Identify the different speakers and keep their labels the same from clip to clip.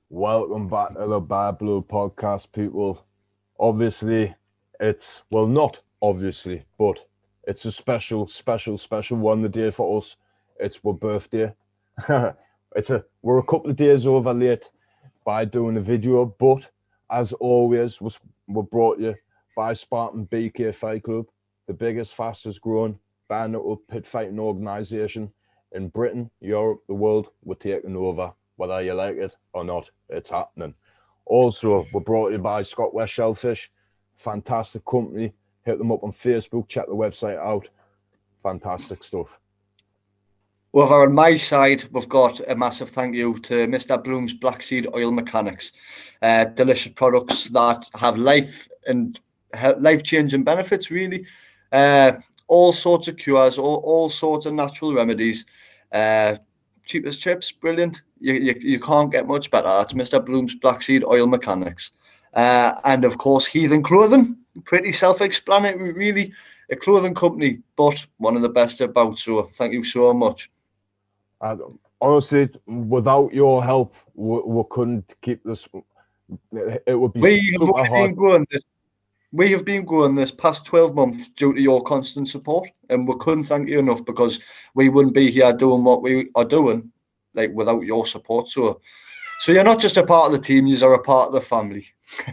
Speaker 1: Welcome back to the Bad Blood Podcast, people. Obviously, not obviously, but it's a special one the day for us. It's our birthday. We're a couple of days over late by doing a video, but as always, we're brought you by Spartan BK FightClub, the biggest, fastest growing bare knuckle pit fighting organisation in Britain, Europe, the world. We're taking over. Whether you like it or not, it's happening. Also, we're brought to you by ScotWest Shellfish, fantastic company. Hit them up on Facebook, check the website out. Fantastic stuff.
Speaker 2: Over on my side, we've got a massive thank you to Mr. Bloom's Black Seed Oil Mechanics. Delicious products that have life-changing benefits, really. All sorts of cures, all sorts of natural remedies. Cheap as chips, brilliant. You can't get much better. That's Mr. Bloom's Black Seed Oil Mechanics. And of course, Heathen Clothing, pretty self-explanatory, really. A clothing company, but one of the best about. So thank you so much.
Speaker 1: Honestly, without your help, we couldn't keep this. It would be super hard.
Speaker 2: We have been going this past 12 months due to your constant support, and we couldn't thank you enough, because we wouldn't be here doing what we are doing without your support. So you're not just a part of the team, you're a part of the family.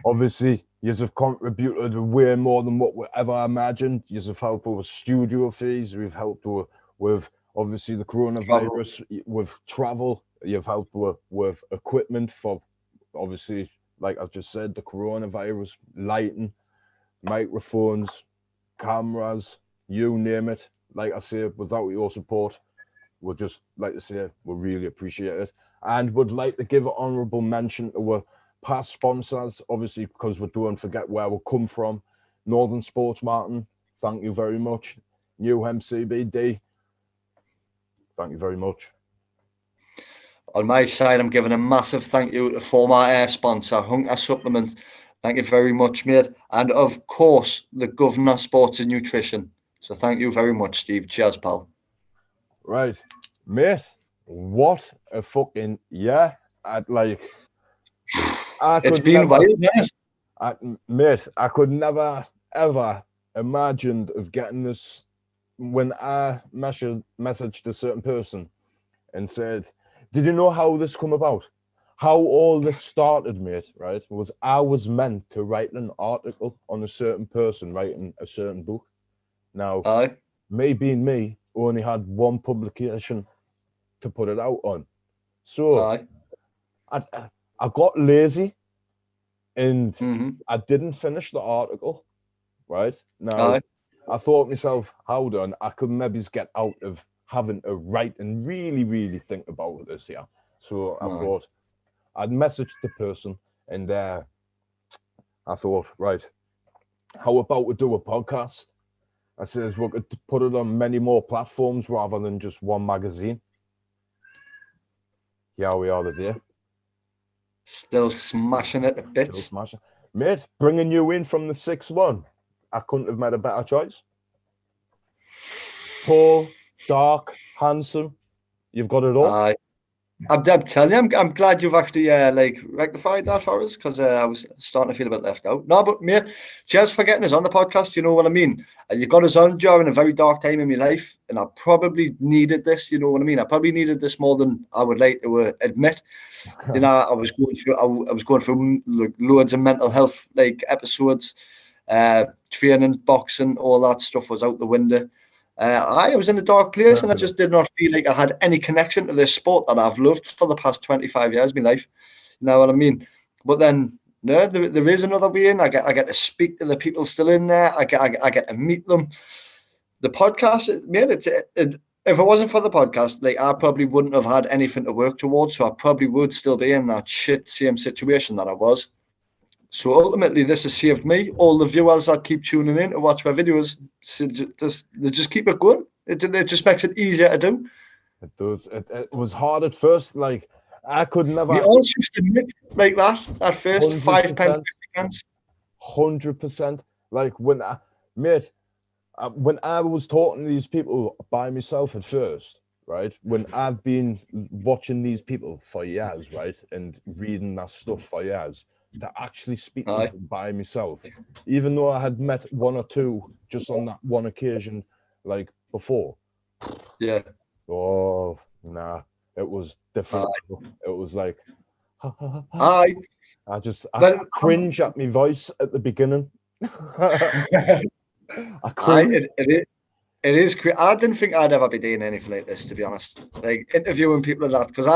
Speaker 1: Obviously, you have contributed way more than what we ever imagined. You have helped with studio fees. We've helped with obviously the coronavirus, with travel. You've helped with equipment for, obviously, like I've just said, the coronavirus, lighting, microphones, cameras, you name it. Like I say, without your support, we'd just like to say we really appreciate it. And would like to give an honourable mention to our past sponsors, obviously, because we don't forget where we come from. Northern Sports Martin, thank you very much. NuHempCBD, thank you very much.
Speaker 2: On my side, I'm giving a massive thank you to former sponsor, Hunter Supplement. Thank you very much, mate. And of course, the Governor Sports and Nutrition. So thank you very much, Steve. Cheers, pal.
Speaker 1: Right, mate. What a fucking
Speaker 2: It's been wild,
Speaker 1: mate. I could never ever imagined of getting this when I messaged a certain person and said, "Did you know how this come about? How all this started, mate? Right? Was I was meant to write an article on a certain person writing a certain book. Now, me being me, only had one publication to put it out on. So I got lazy and I didn't finish the article, right? Now, I thought myself, hold on, I could maybe get out of having to write and really, really think about this, yeah. So I thought, I'd message the person and I thought, right, how about we do a podcast? I says, we could put it on many more platforms rather than just one magazine. Yeah, we are today.
Speaker 2: Still smashing it to bits.
Speaker 1: Mate, bringing you in from the 6-1. I couldn't have made a better choice. Tall, dark, handsome. You've got it all.
Speaker 2: I'm telling you, I'm glad you've actually rectified that for us, because I was starting to feel a bit left out. No, but mate, cheers for getting us on the podcast. You know what I mean? You got us on during a very dark time in my life, and I probably needed this. You know what I mean? I probably needed this more than I would like to admit. You know, I was going through loads of mental health episodes, training, boxing, all that stuff was out the window. I was in a dark place, and I just did not feel like I had any connection to this sport that I've loved for the past 25 years of my life. You know what I mean? But then, no, there is another way in. I get to speak to the people still in there. I get to meet them. The podcast, man, if it wasn't for the podcast, I probably wouldn't have had anything to work towards. So I probably would still be in that same situation that I was. So ultimately, this has saved me. All the viewers that keep tuning in to watch my videos, they just keep it going. It just makes it easier to do.
Speaker 1: It does. It was hard at first. I could never.
Speaker 2: We all used to admit like that at first. 100%, 5 pence, 50 pence.
Speaker 1: 100%. When I was talking to these people by myself at first, right? When I've been watching these people for years, right, and reading that stuff for years, to actually speak to
Speaker 2: Aye.
Speaker 1: them by myself, even though I had met one or two just on that one occasion, like before.
Speaker 2: Yeah.
Speaker 1: Oh, nah, it was different. It was like,
Speaker 2: Aye.
Speaker 1: I
Speaker 2: Well,
Speaker 1: cringe at my voice at the beginning. I
Speaker 2: aye,
Speaker 1: cringe.
Speaker 2: it is. I didn't think I'd ever be doing anything like this, to be honest. Like interviewing people like that, because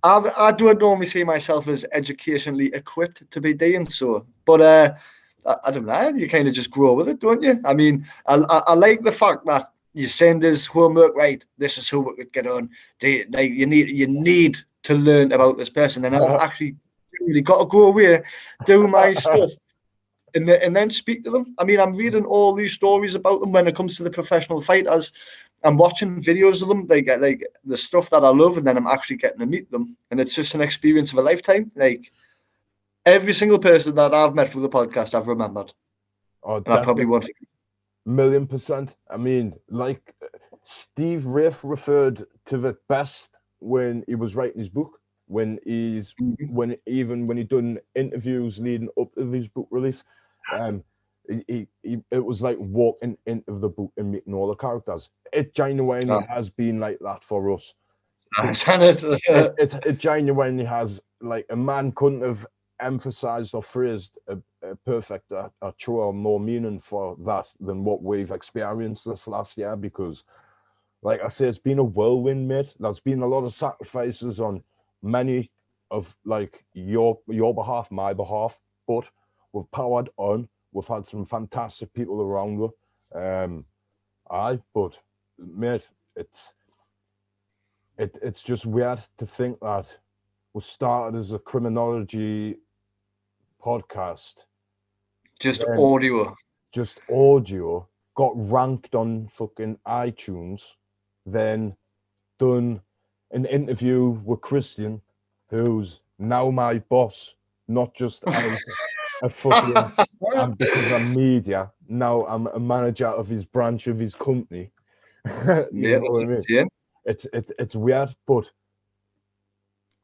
Speaker 2: I don't normally see myself as educationally equipped to be doing so. But I don't know. You kind of just grow with it, don't you? I mean, I like the fact that you send us homework. Right, this is who we could get on. Like you need to learn about this person, and I've actually really got to go away, do my stuff. And then speak to them. I mean, I'm reading all these stories about them when it comes to the professional fighters. I'm watching videos of them. They get like the stuff that I love, and then I'm actually getting to meet them. And it's just an experience of a lifetime. Like every single person that I've met through the podcast, I've remembered.
Speaker 1: Oh,
Speaker 2: And I probably won't.
Speaker 1: $1,000,000%. I mean, like Steve Wraith referred to the best when he was writing his book, when he done interviews leading up to his book release. It was like walking into the book and meeting all the characters. It genuinely has been like that for us. It genuinely has. Like a man couldn't have emphasized or phrased a perfect, a truer, more meaning for that than what we've experienced this last year. Because, like I say, it's been a whirlwind, mate. There's been a lot of sacrifices on many of like your behalf, my behalf, but we've powered on. We've had some fantastic people around us. But mate, it's just weird to think that we started as a criminology podcast.
Speaker 2: Just audio.
Speaker 1: Just audio, got ranked on fucking iTunes, then done an interview with Christian, who's now my boss, not just as a fucking, and because I'm media, now I'm a manager of his branch of his company. You know what I mean?
Speaker 2: Yeah.
Speaker 1: It's weird, but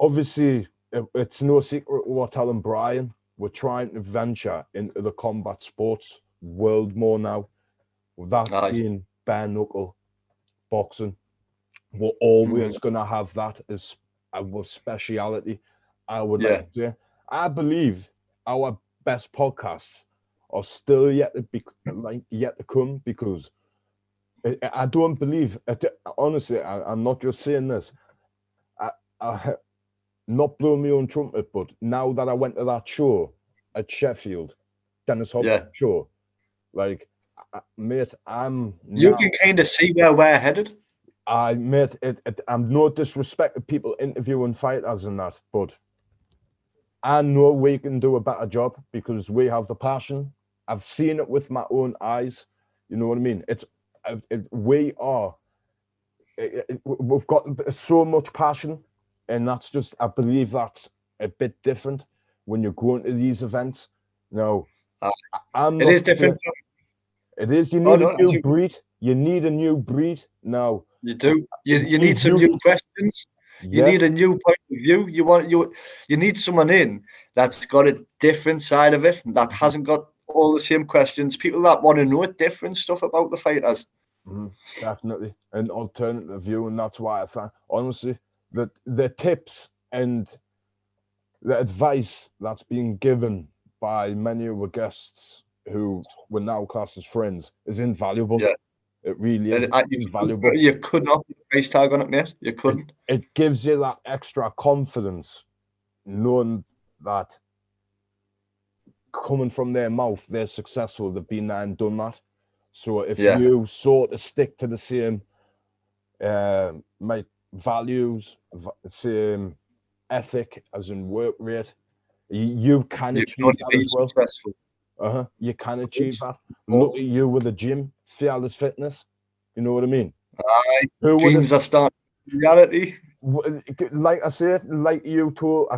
Speaker 1: obviously it's no secret we're telling Brian. We're trying to venture into the combat sports world more now. With that being bare knuckle boxing, we're always gonna have that as our speciality. I would like to say. I believe our best podcasts are still yet to come, because I don't believe. Honestly, I'm not just saying this. I not blowing my own trumpet, but now that I went to that show at Sheffield, Dennis Hopkins show, like, mate,
Speaker 2: You can kind of see where we're headed.
Speaker 1: Mate, I'm no disrespect to people interviewing fighters and that, but I know we can do a better job because we have the passion. I've seen it with my own eyes. You know what I mean? We've got so much passion, and that's just, I believe that's a bit different when you're going to these events. No,
Speaker 2: it is different.
Speaker 1: It is. You need a new breed. You need a new breed now.
Speaker 2: You do. You need some new questions. You need a new point of view. You need someone in that's got a different side of it, that hasn't got all the same questions. People that want to know different stuff about the fighters.
Speaker 1: Definitely an alternative view, and that's why I find, honestly, that the tips and the advice that's being given by many of our guests who were now classed as friends is invaluable.
Speaker 2: Yeah.
Speaker 1: It really is invaluable.
Speaker 2: You could not put a price tag on it, mate. You couldn't.
Speaker 1: It gives you that extra confidence, knowing that coming from their mouth, they're successful. They've been there and done that. So if you sort of stick to the same values, same ethic as in work rate, you can achieve that as well. Successful. You can achieve that. Look at you with the gym, fearless fitness. You know what I mean?
Speaker 2: Dreams are starting reality.
Speaker 1: Like I said, like you told,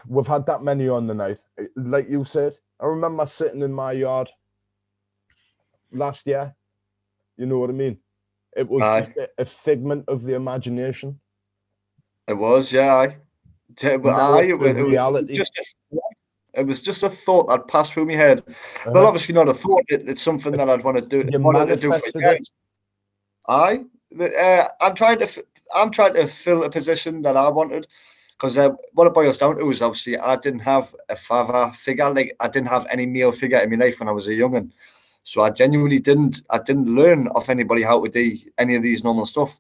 Speaker 1: we've had that many on the night. Like you said, I remember sitting in my yard last year. You know what I mean? It was
Speaker 2: Aye.
Speaker 1: just a figment of the imagination.
Speaker 2: It was, yeah. Aye.
Speaker 1: Now it's
Speaker 2: It
Speaker 1: the
Speaker 2: was
Speaker 1: reality.
Speaker 2: it was just a thought that passed through my head. Well, obviously not a thought. It's something that I'd want to do.
Speaker 1: You
Speaker 2: Wanted to do for
Speaker 1: manifested
Speaker 2: years.
Speaker 1: it.
Speaker 2: Aye. I'm trying to fill a position that I wanted, because what it boils down to is obviously I didn't have a father figure. Like, I didn't have any male figure in my life when I was a young'un. So I genuinely didn't learn off anybody how to do any of these normal stuff.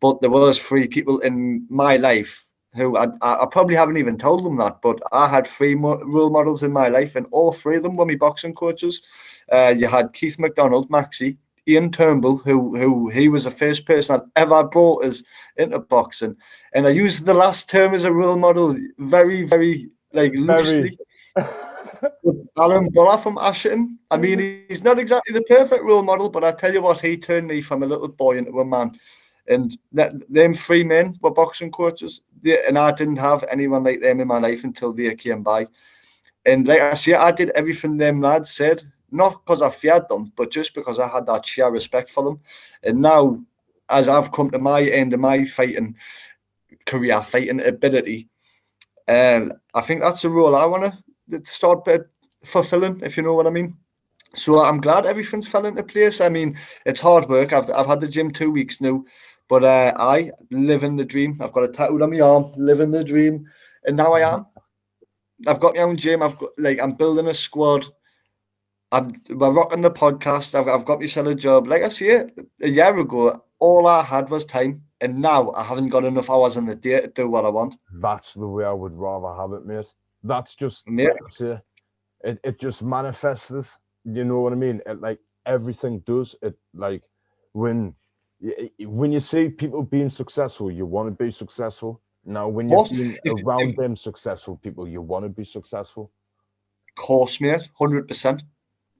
Speaker 2: But there was 3 people in my life who I probably haven't even told them that, but I had 3 role models in my life, and all 3 of them were my boxing coaches. You had Keith McDonald, Maxie, Ian Turnbull, who he was the first person I'd ever brought us into boxing, and I used the last term as a role model very, very loosely. Alan Buller from Ashton. I mean, he's not exactly the perfect role model, but I tell you what, he turned me from a little boy into a man. And them 3 men were boxing coaches, and I didn't have anyone like them in my life until they came by. And like I say, I did everything them lads said, not because I feared them, but just because I had that sheer respect for them. And now, as I've come to my end of my fighting career, fighting ability, I think that's a role I want to start fulfilling, if you know what I mean. So I'm glad everything's fell into place. I mean, it's hard work. I've had the gym 2 weeks now, but I live in the dream. I've got a tattoo on my arm, living the dream, and now I am. I've got my own gym. I'm building a squad. We're rocking the podcast. I've got myself a job. Like I say, a year ago, all I had was time, and now I haven't got enough hours in the day to do what I want.
Speaker 1: That's the way I would rather have it, mate. That's just,
Speaker 2: Yeah.
Speaker 1: like I say, it just manifests this. You know what I mean? It, like, everything does. It, like, when you see people being successful, you want to be successful. Now, when you're being around them successful people, you want to be successful.
Speaker 2: Of course, mate, 100%.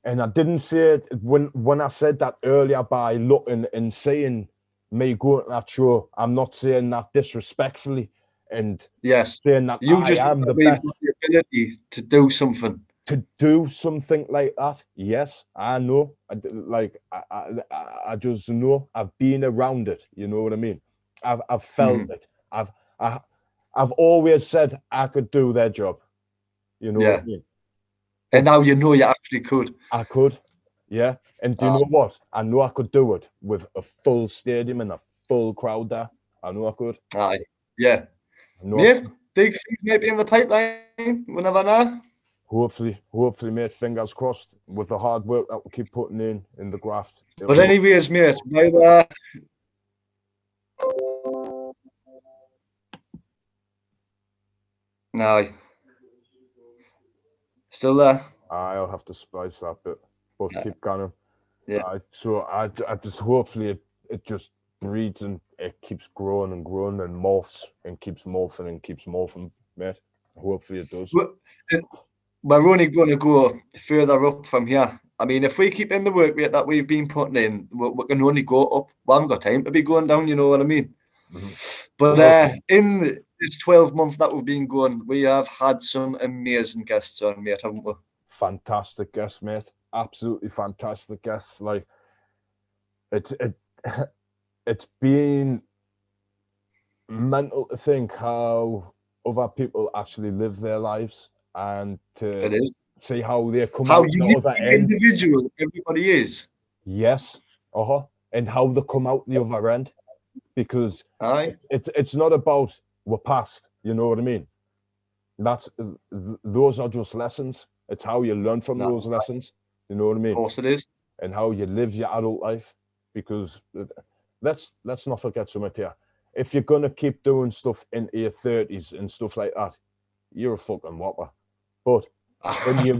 Speaker 1: And I didn't say it when I said that earlier by looking and saying me going to that show. I'm not saying that disrespectfully, and
Speaker 2: yes,
Speaker 1: saying that
Speaker 2: you
Speaker 1: I
Speaker 2: just
Speaker 1: am the best.
Speaker 2: The ability to do something.
Speaker 1: To do something like that, yes, I know. I just know. I've been around it. You know what I mean? I've felt it. I've always said I could do their job. You know what I mean?
Speaker 2: And now you know you actually could.
Speaker 1: I could, yeah. And do you know what? I know I could do it with a full stadium and a full crowd there. I know I could.
Speaker 2: Aye, yeah. Big things maybe in the pipeline. We never know.
Speaker 1: Hopefully, mate. Fingers crossed. With the hard work that we keep putting in the graft.
Speaker 2: But anyways, mate, no. Still there?
Speaker 1: I'll have to spice that bit, but keep going.
Speaker 2: Yeah.
Speaker 1: So I just hopefully it just breeds and it keeps growing and growing and morphs and keeps morphing, mate. Hopefully it does.
Speaker 2: We're only going to go further up from here. I mean, if we keep in the work rate that we've been putting in, we can only go up. We haven't got time to be going down, you know what I mean? Mm-hmm. But in this 12 months that we've been going, we have had some amazing guests on, mate, haven't we?
Speaker 1: Fantastic guests, mate. Absolutely fantastic guests. Like, it's been mental to think how other people actually live their lives and to see how they come out the other end.
Speaker 2: Individual everybody is.
Speaker 1: Yes. And how they come out the other end. Because it's not about we're past, you know what I mean? Those are just lessons. It's how you learn from those lessons, you know what I mean?
Speaker 2: Of course it is.
Speaker 1: And how you live your adult life. Because let's not forget something here. If you're gonna keep doing stuff into your 30s and stuff like that, you're a fucking whopper. But when you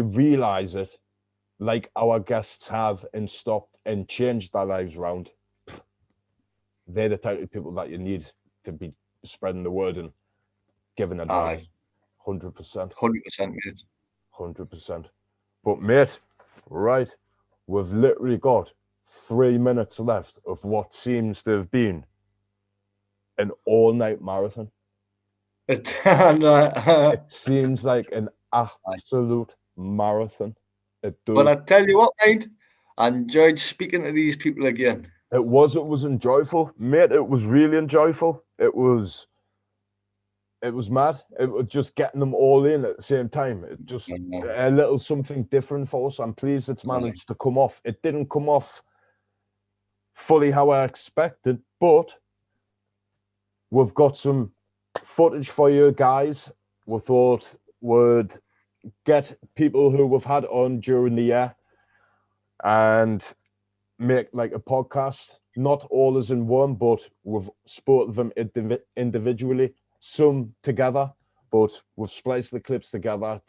Speaker 1: realize it, like our guests have and stopped and changed their lives around, they're the type of people that you need to be spreading the word and giving advice. 100%.
Speaker 2: 100%, mate.
Speaker 1: 100%. But mate, right, we've literally got 3 minutes left of what seems to have been an all-night marathon. It seems like an absolute marathon.
Speaker 2: But I tell you what, mate, I enjoyed speaking to these people again.
Speaker 1: It was enjoyable, mate. It was really enjoyable. It was mad. It was just getting them all in at the same time. It just a little something different for us. I'm pleased it's managed to come off. It didn't come off fully how I expected, but we've got some footage for you guys. We thought would get people who we've had on during the year and make like a podcast. Not all as in one, but we've split them individually, some together, but we've spliced the clips together.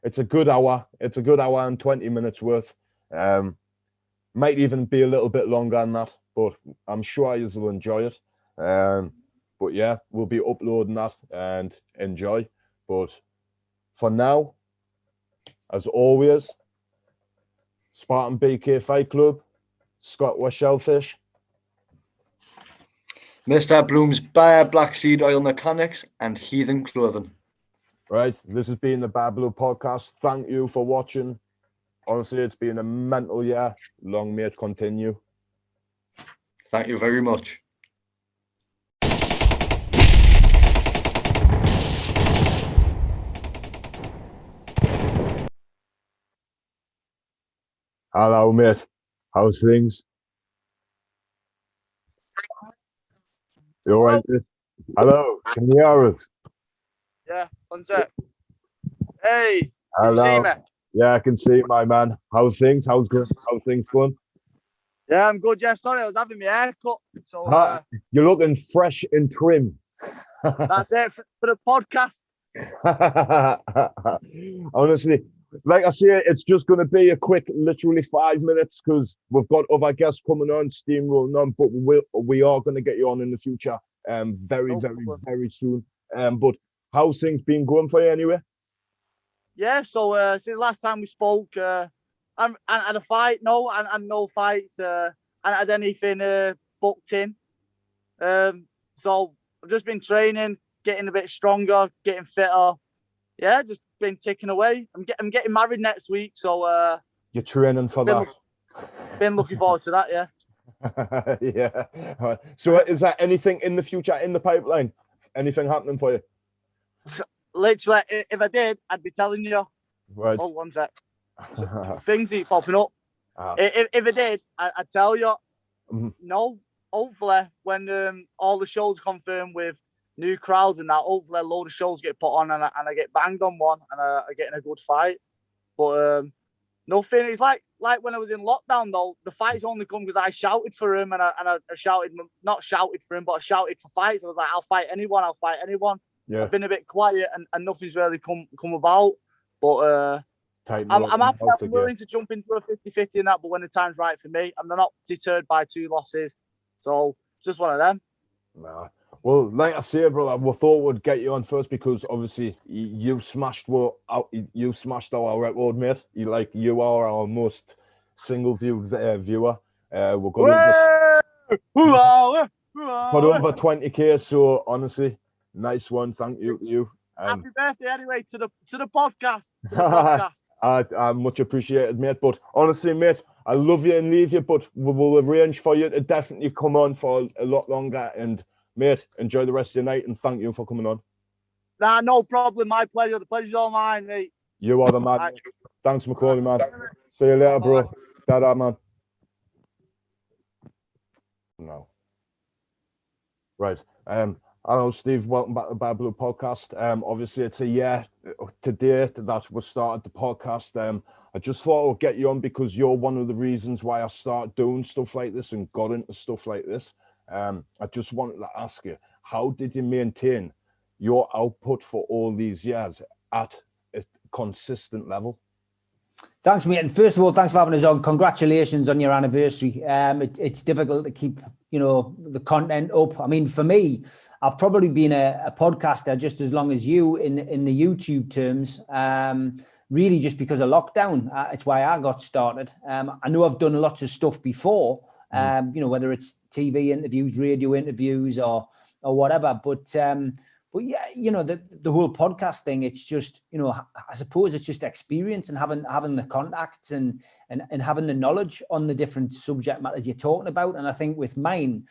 Speaker 1: It's a good hour. It's a good hour and 20 minutes worth. Might even be a little bit longer than that, but I'm sure you will enjoy it. But yeah, we'll be uploading that and enjoy. But for now, as always, Spartan BK Fight Club, ScotWest Shellfish,
Speaker 2: Mr. Bloom's Bayer Black Seed Oil Mechanics, and Heathen Clothing.
Speaker 1: Right, this has been the Bad Blood Podcast. Thank you for watching. Honestly, it's been a mental year. Long may it continue.
Speaker 2: Thank you very much.
Speaker 1: Hello, mate. How's things? You all right, mate? Hello, can you hear us?
Speaker 3: Yeah, one sec. Hey,
Speaker 1: Hello.
Speaker 3: can you see me?
Speaker 1: Yeah, I can see my man. How's things? How's things going?
Speaker 3: Yeah, I'm good. Yeah, sorry, I was having my hair cut. So
Speaker 1: you're looking fresh and trim.
Speaker 3: that's it for the podcast.
Speaker 1: Honestly, like I say, it's just going to be a quick, literally 5 minutes because we've got other guests coming on, steamrolling on, but we are going to get you on in the future, very soon. But how's things been going for you anyway?
Speaker 3: Yeah, so since the last time we spoke, I had a fight, no fights, I had anything booked in. So I've just been training, getting a bit stronger, getting fitter. Yeah, just been ticking away. I'm getting married next week, so
Speaker 1: you're training for that.
Speaker 3: Been looking forward to that, yeah.
Speaker 1: Yeah. So is there anything in the future in the pipeline? Anything happening for you?
Speaker 3: Literally, if I did, I'd be telling you.
Speaker 1: Right.
Speaker 3: Hold one sec. Things keep popping up. If I did, I'd tell you.
Speaker 1: Mm-hmm.
Speaker 3: No, hopefully, when all the shows confirmed with new crowds and that, hopefully a load of shows get put on and I get banged on one and I get in a good fight. But nothing. It's like when I was in lockdown though. The fights only come because I shouted for him and I shouted, not shouted for him, but I shouted for fights. I was like, I'll fight anyone. Yeah. I've been a bit quiet and nothing's really come about. But I'm happy. I'm willing to jump into a 50-50 in that, but when the time's right for me, I'm not deterred by 2 losses. So it's just one of them.
Speaker 1: Nah. Well, like I say, brother, we thought we'd get you on first because obviously you smashed our record, mate. You are our most single viewed viewer. We're got over 20K. So honestly, nice one. Thank you.
Speaker 3: Happy birthday anyway to the podcast.
Speaker 1: I much appreciated, mate. But honestly, mate, I love you and leave you, but we will arrange for you to definitely come on for a lot longer. And mate, enjoy the rest of your night and thank you for coming on.
Speaker 3: Nah, no problem. My pleasure. The pleasure's all mine, mate.
Speaker 1: You are the man. Right. Thanks, Macauley, man. See you later, bro. Ta-da, man. No. Right. Hello, Steve. Welcome back to the Bad Blood Podcast. Obviously, it's a year today that we started the podcast. I just thought I'd get you on because you're one of the reasons why I started doing stuff like this and got into stuff like this. I just wanted to ask you, how did you maintain your output for all these years at a consistent level?
Speaker 4: Thanks, mate. And first of all, thanks for having us on. Congratulations on your anniversary. It's difficult to keep, the content up. I mean, for me, I've probably been a podcaster just as long as you in the YouTube terms, really just because of lockdown. It's why I got started. I know I've done lots of stuff before, whether it's TV interviews, radio interviews or whatever. But But yeah, you know, the whole podcast thing, it's just, you know, I suppose it's just experience and having the contacts and having the knowledge on the different subject matters you're talking about. And I think with mine,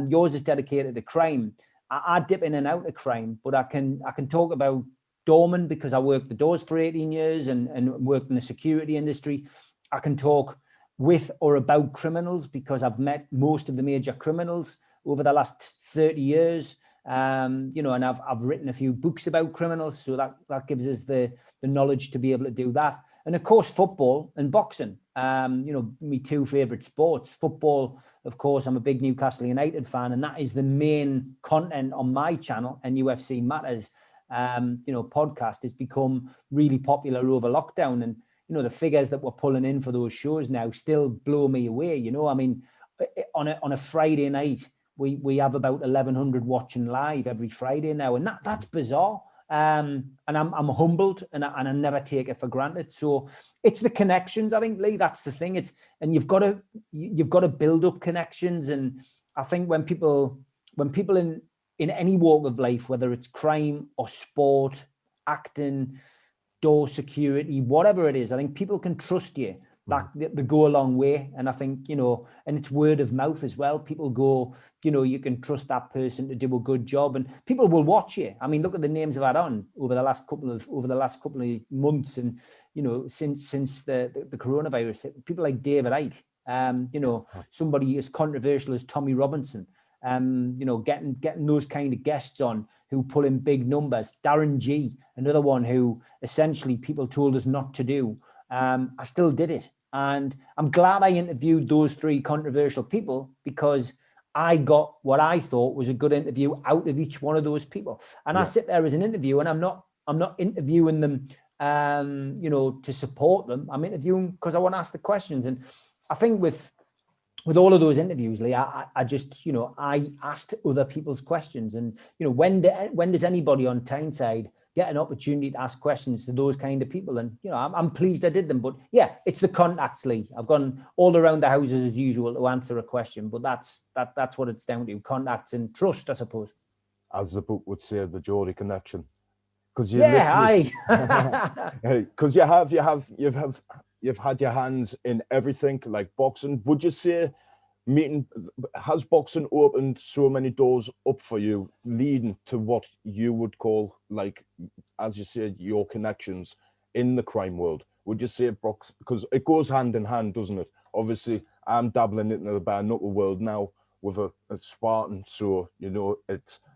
Speaker 4: yours is dedicated to crime. I dip in and out of crime, but I can talk about doorman because I worked the doors for 18 years and worked in the security industry. I can talk with or about criminals because I've met most of the major criminals over the last 30 years. You know, and I've written a few books about criminals, so that gives us the knowledge to be able to do that. And of course, football and boxing, you know, my two favorite sports. Football, of course, I'm a big Newcastle United fan, and that is the main content on my channel. And UFC Matters, you know, podcast has become really popular over lockdown. And, you know, the figures that we're pulling in for those shows now still blow me away. You know, I mean, on a Friday night, we have about 1,100 watching live every Friday now, and that's bizarre. And I'm humbled, and I never take it for granted. So it's the connections, I think, Lee. That's the thing. And you've got to build up connections. And I think when people in any walk of life, whether it's crime or sport, acting, door security, whatever it is, I think people can trust you. That they go a long way. And I think, you know, and it's word of mouth as well. People go, you know, you can trust that person to do a good job, and people will watch you. I mean, look at the names I've had on over the last couple of months, and, you know, since the coronavirus, people like David Icke, you know, somebody as controversial as Tommy Robinson, you know, getting those kind of guests on who pull in big numbers. Darren G, another one who essentially people told us not to do. I still did it. And I'm glad I interviewed those three controversial people, because I got what I thought was a good interview out of each one of those people. And I sit there as an interview, and I'm not interviewing them, you know, to support them. I'm interviewing because I want to ask the questions. And I think with all of those interviews, Lee, I just, you know, I asked other people's questions. And, you know, when does anybody on Tyneside get an opportunity to ask questions to those kind of people? And, you know, I'm pleased I did them. But yeah, it's the contacts, Lee. I've gone all around the houses as usual to answer a question, but that's what it's down to: contacts and trust, I suppose.
Speaker 1: As the book would say, the Geordie connection. Because because you've had your hands in everything, like boxing. Would you say has boxing opened so many doors up for you, leading to what you would call, like, as you said, your connections in the crime world? Would you say box, because it goes hand in hand, doesn't it? Obviously, I'm dabbling into the bare knuckle world now with a Spartan, so, you know,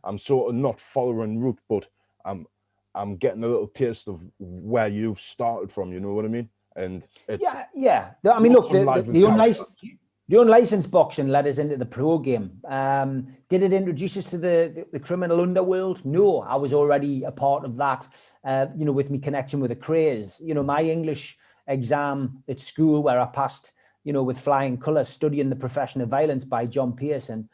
Speaker 1: I'm sort of not following route, but I'm getting a little taste of where you've started from. You know what I mean? And it's
Speaker 4: yeah. I mean, look, the unlicensed boxing led us into the pro game. Did it introduce us to the criminal underworld? No, I was already a part of that, you know, with me connection with the craze. You know, my English exam at school, where I passed, you know, with flying colours, studying The Profession of Violence by John Pearson,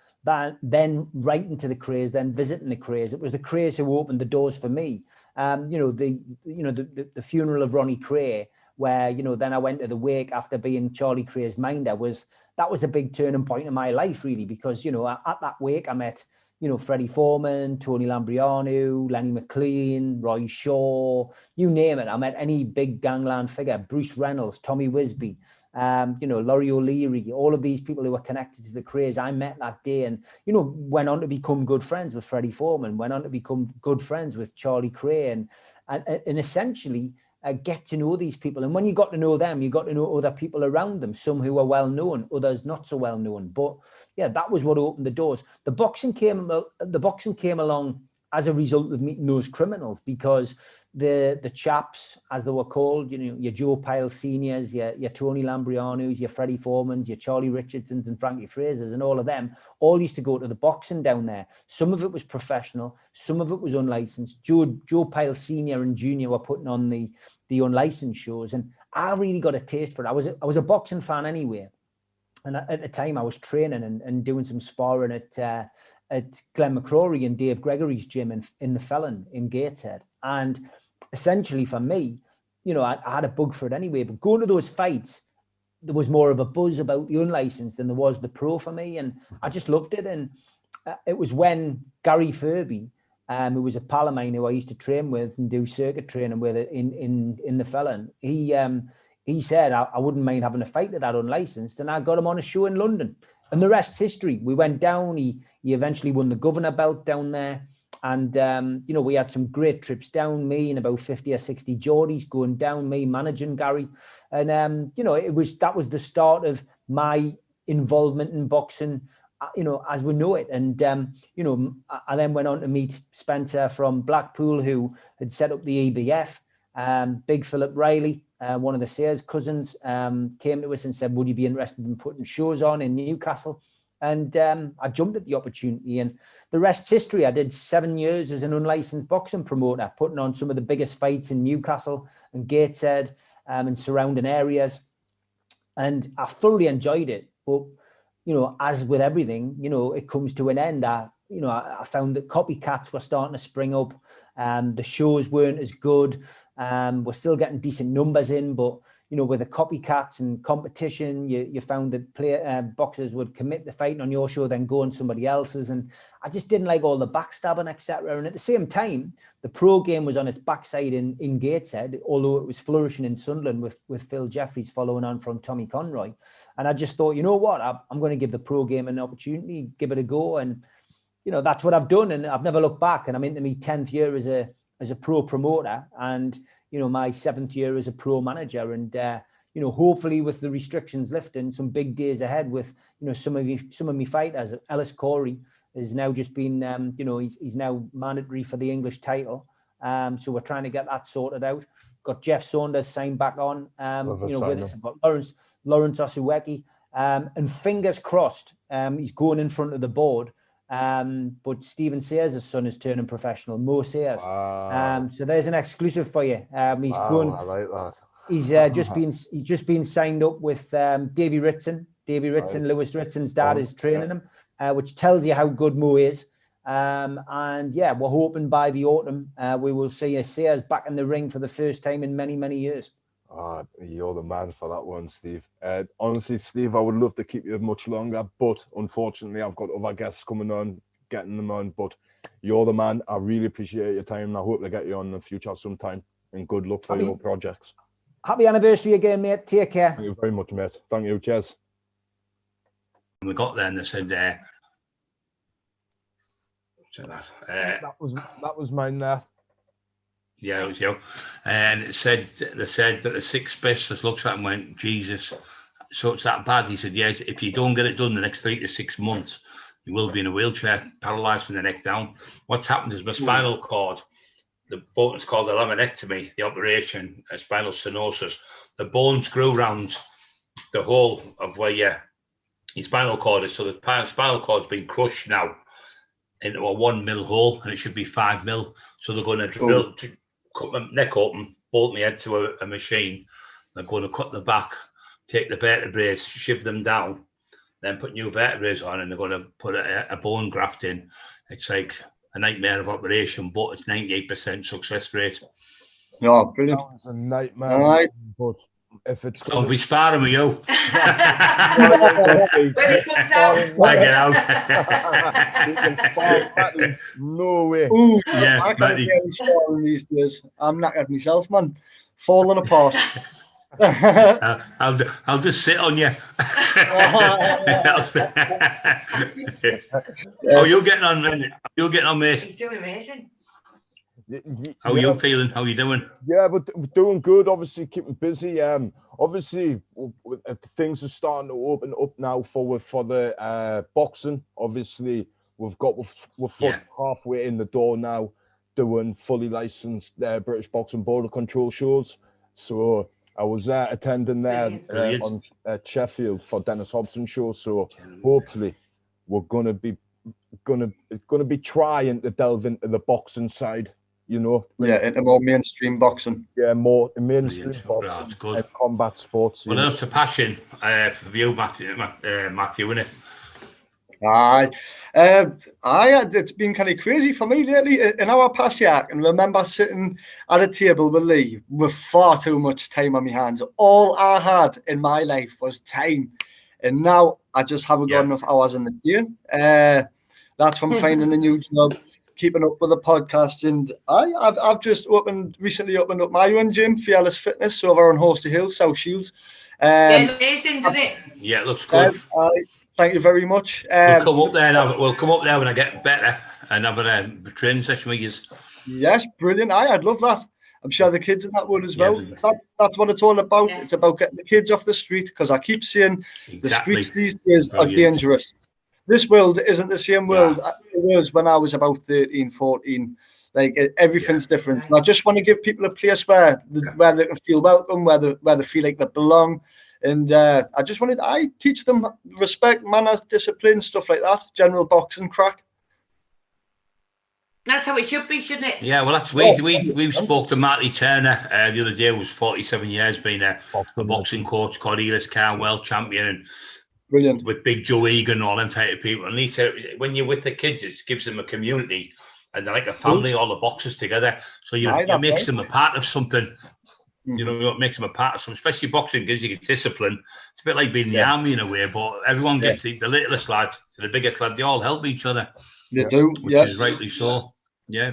Speaker 4: then writing to the craze, then visiting the craze. It was the craze who opened the doors for me. You know, the funeral of Ronnie Cray, where, you know, then I went to the wake after being Charlie Cray's minder, that was a big turning point in my life, really, because, you know, at that wake I met, you know, Freddie Foreman, Tony Lambrianou, Lenny McLean, Roy Shaw, you name it. I met any big gangland figure, Bruce Reynolds, Tommy Wisby, you know, Laurie O'Leary, all of these people who were connected to the craze I met that day, and, you know, went on to become good friends with Freddie Foreman, went on to become good friends with Charlie Cray, and essentially get to know these people. And when you got to know them, you got to know other people around them, some who are well known, others not so well known. But yeah, that was what opened the doors. The boxing came along as a result of meeting those criminals, because the chaps, as they were called, you know, your Joe Pyle seniors, your Tony Lambrianous, your Freddie Foremans, your Charlie Richardsons and Frankie Frasers, and all of them all used to go to the boxing down there. Some of it was professional, some of it was unlicensed. Joe Pyle senior and junior were putting on the unlicensed shows, and I really got a taste for it. I was a boxing fan anyway, and at the time I was training and doing some sparring at Glenn McCrory and Dave Gregory's gym in the Felon in Gateshead. And essentially for me, you know, I had a bug for it anyway, but going to those fights, there was more of a buzz about the unlicensed than there was the pro for me. And I just loved it. And it was when Gary Furby who was a pal of mine who I used to train with and do circuit training with in the Felon. He said I wouldn't mind having a fight at that unlicensed, and I got him on a show in London. And the rest's history. We went down. He eventually won the governor belt down there. And, we had some great trips down, me and about 50 or 60 Geordies going down, me managing Gary. And, that was the start of my involvement in boxing, as we know it. And, I then went on to meet Spencer from Blackpool, who had set up the EBF. Big Philip Riley, one of the Sayers cousins, came to us and said, would you be interested in putting shows on in Newcastle? And I jumped at the opportunity, and the rest's history. I did 7 years as an unlicensed boxing promoter, putting on some of the biggest fights in Newcastle and Gateshead and surrounding areas. And I thoroughly enjoyed it. But, as with everything, it comes to an end. I found that copycats were starting to spring up. The shows weren't as good. We're still getting decent numbers in, but with the copycats and competition, you found that boxers would commit to fighting on your show, then go on somebody else's. And I just didn't like all the backstabbing, etc. And at the same time, the pro game was on its backside in Gateshead, although it was flourishing in Sunderland with Phil Jeffries following on from Tommy Conroy. And I just thought, you know what, I'm going to give the pro game an opportunity, give it a go. And, that's what I've done. And I've never looked back. And I'm into my 10th year as a pro promoter, and my 7th year as a pro manager. And hopefully with the restrictions lifting, some big days ahead with some of my fighters. Ellis Corey has now just been he's now mandatory for the English title, so we're trying to get that sorted out. Got Jeff Saunders signed back on with us. I've got Lawrence Osuweki, and fingers crossed he's going in front of the board. But Stephen Sayers' son is turning professional, Mo Sayers. Wow. So there's an exclusive for you. He's going. I like that. He's just been signed up with Davy Ritson. Davy Ritson, right. Lewis Ritson's dad is training him, which tells you how good Mo is. And yeah, we're hoping by the autumn we will see Sayers back in the ring for the first time in many, many years.
Speaker 1: You're the man for that one, Steve. Honestly, Steve, I would love to keep you much longer, but unfortunately, I've got other guests coming on, getting them on. But you're the man. I really appreciate your time, and I hope to get you on in the future sometime. And good luck for your projects.
Speaker 4: Happy anniversary again, mate. Take care.
Speaker 1: Thank you very much, mate. Thank you. Cheers.
Speaker 5: We got there and they said, that
Speaker 1: was mine there.
Speaker 5: Yeah, it was you. And they said that the sixth specialist looks at him and went, Jesus, so it's that bad? He said, yes, if you don't get it done the next 3 to 6 months, you will be in a wheelchair, paralysed from the neck down. What's happened is my spinal cord, it's called a laminectomy, the operation, a spinal stenosis. The bones grew around the whole of where your spinal cord is. So the spinal cord's been crushed now into a 1 mil hole, and it should be 5 mil. So they're going to cut my neck open, bolt my head to a machine. They're going to cut the back, take the vertebrae, shiv them down, then put new vertebrae on, and they're going to put a bone graft in. It's like a nightmare of operation, but it's 98% success rate.
Speaker 2: Yeah, brilliant.
Speaker 1: That was a nightmare. All right. But if it's
Speaker 5: I'll be sparring with you.
Speaker 2: When
Speaker 5: it comes
Speaker 2: out.
Speaker 1: No way.
Speaker 2: Ooh, yeah, I can't get sparring these days. I'm knackered myself, man. Falling apart.
Speaker 5: I'll just sit on you. Oh, you're getting on, man. You're getting on, mate.
Speaker 6: He's doing amazing.
Speaker 5: How are you feeling? How are you doing?
Speaker 1: Yeah, but doing good. Obviously, keeping busy. Obviously, things are starting to open up now for the boxing. Obviously, we're halfway in the door now, doing fully licensed British Boxing Border Control shows. So I was attending there on Sheffield for Dennis Hobson's show. So hopefully, we're gonna be trying to delve into the boxing side.
Speaker 2: Into more mainstream boxing.
Speaker 1: Yeah, more mainstream boxing.
Speaker 5: That's good.
Speaker 1: And combat sports.
Speaker 5: Well, that's a passion for you, Matthew, isn't it?
Speaker 2: Aye. It's been kind of crazy for me lately. In our past year, I can remember sitting at a table with Lee with far too much time on my hands. All I had in my life was time. And now I just haven't got enough hours in the day. That's from finding a new job, keeping up with the podcast, and I've just recently opened up my own gym, Fearless Fitness, over on Horsty Hill, South Shields.
Speaker 6: Amazing, doesn't it?
Speaker 5: Yeah, it looks good.
Speaker 2: Thank you very much.
Speaker 5: We'll come up there now. We'll come up there when I get better and have a training session with you.
Speaker 2: Yes, brilliant. I'd love that. I'm sure the kids in that would as well. That's what it's all about. Yeah. It's about getting the kids off the street, because I keep saying the streets these days are dangerous. This world isn't the same world it was when I was about 13, 14. Like everything's different. And I just want to give people a place where they can feel welcome, where they feel like they belong. And I teach them respect, manners, discipline, stuff like that. General boxing crack.
Speaker 6: That's how it should be, shouldn't it?
Speaker 5: Yeah, well, that's we spoke to Matty Turner the other day, who was 47 years, being a boxing coach, Cordelis Carwell champion, and
Speaker 2: brilliant
Speaker 5: with Big Joe Egan and all them type of people. And he said, when you're with the kids, it gives them a community, and they're like a family, all the boxers together. So you makes them a part of something. You know, it makes them a part of something. Especially boxing gives you discipline. It's a bit like being in the army in a way, but everyone gets the littlest lad to the biggest lad. They all help each other.
Speaker 2: They do,
Speaker 5: which is rightly so. Yeah,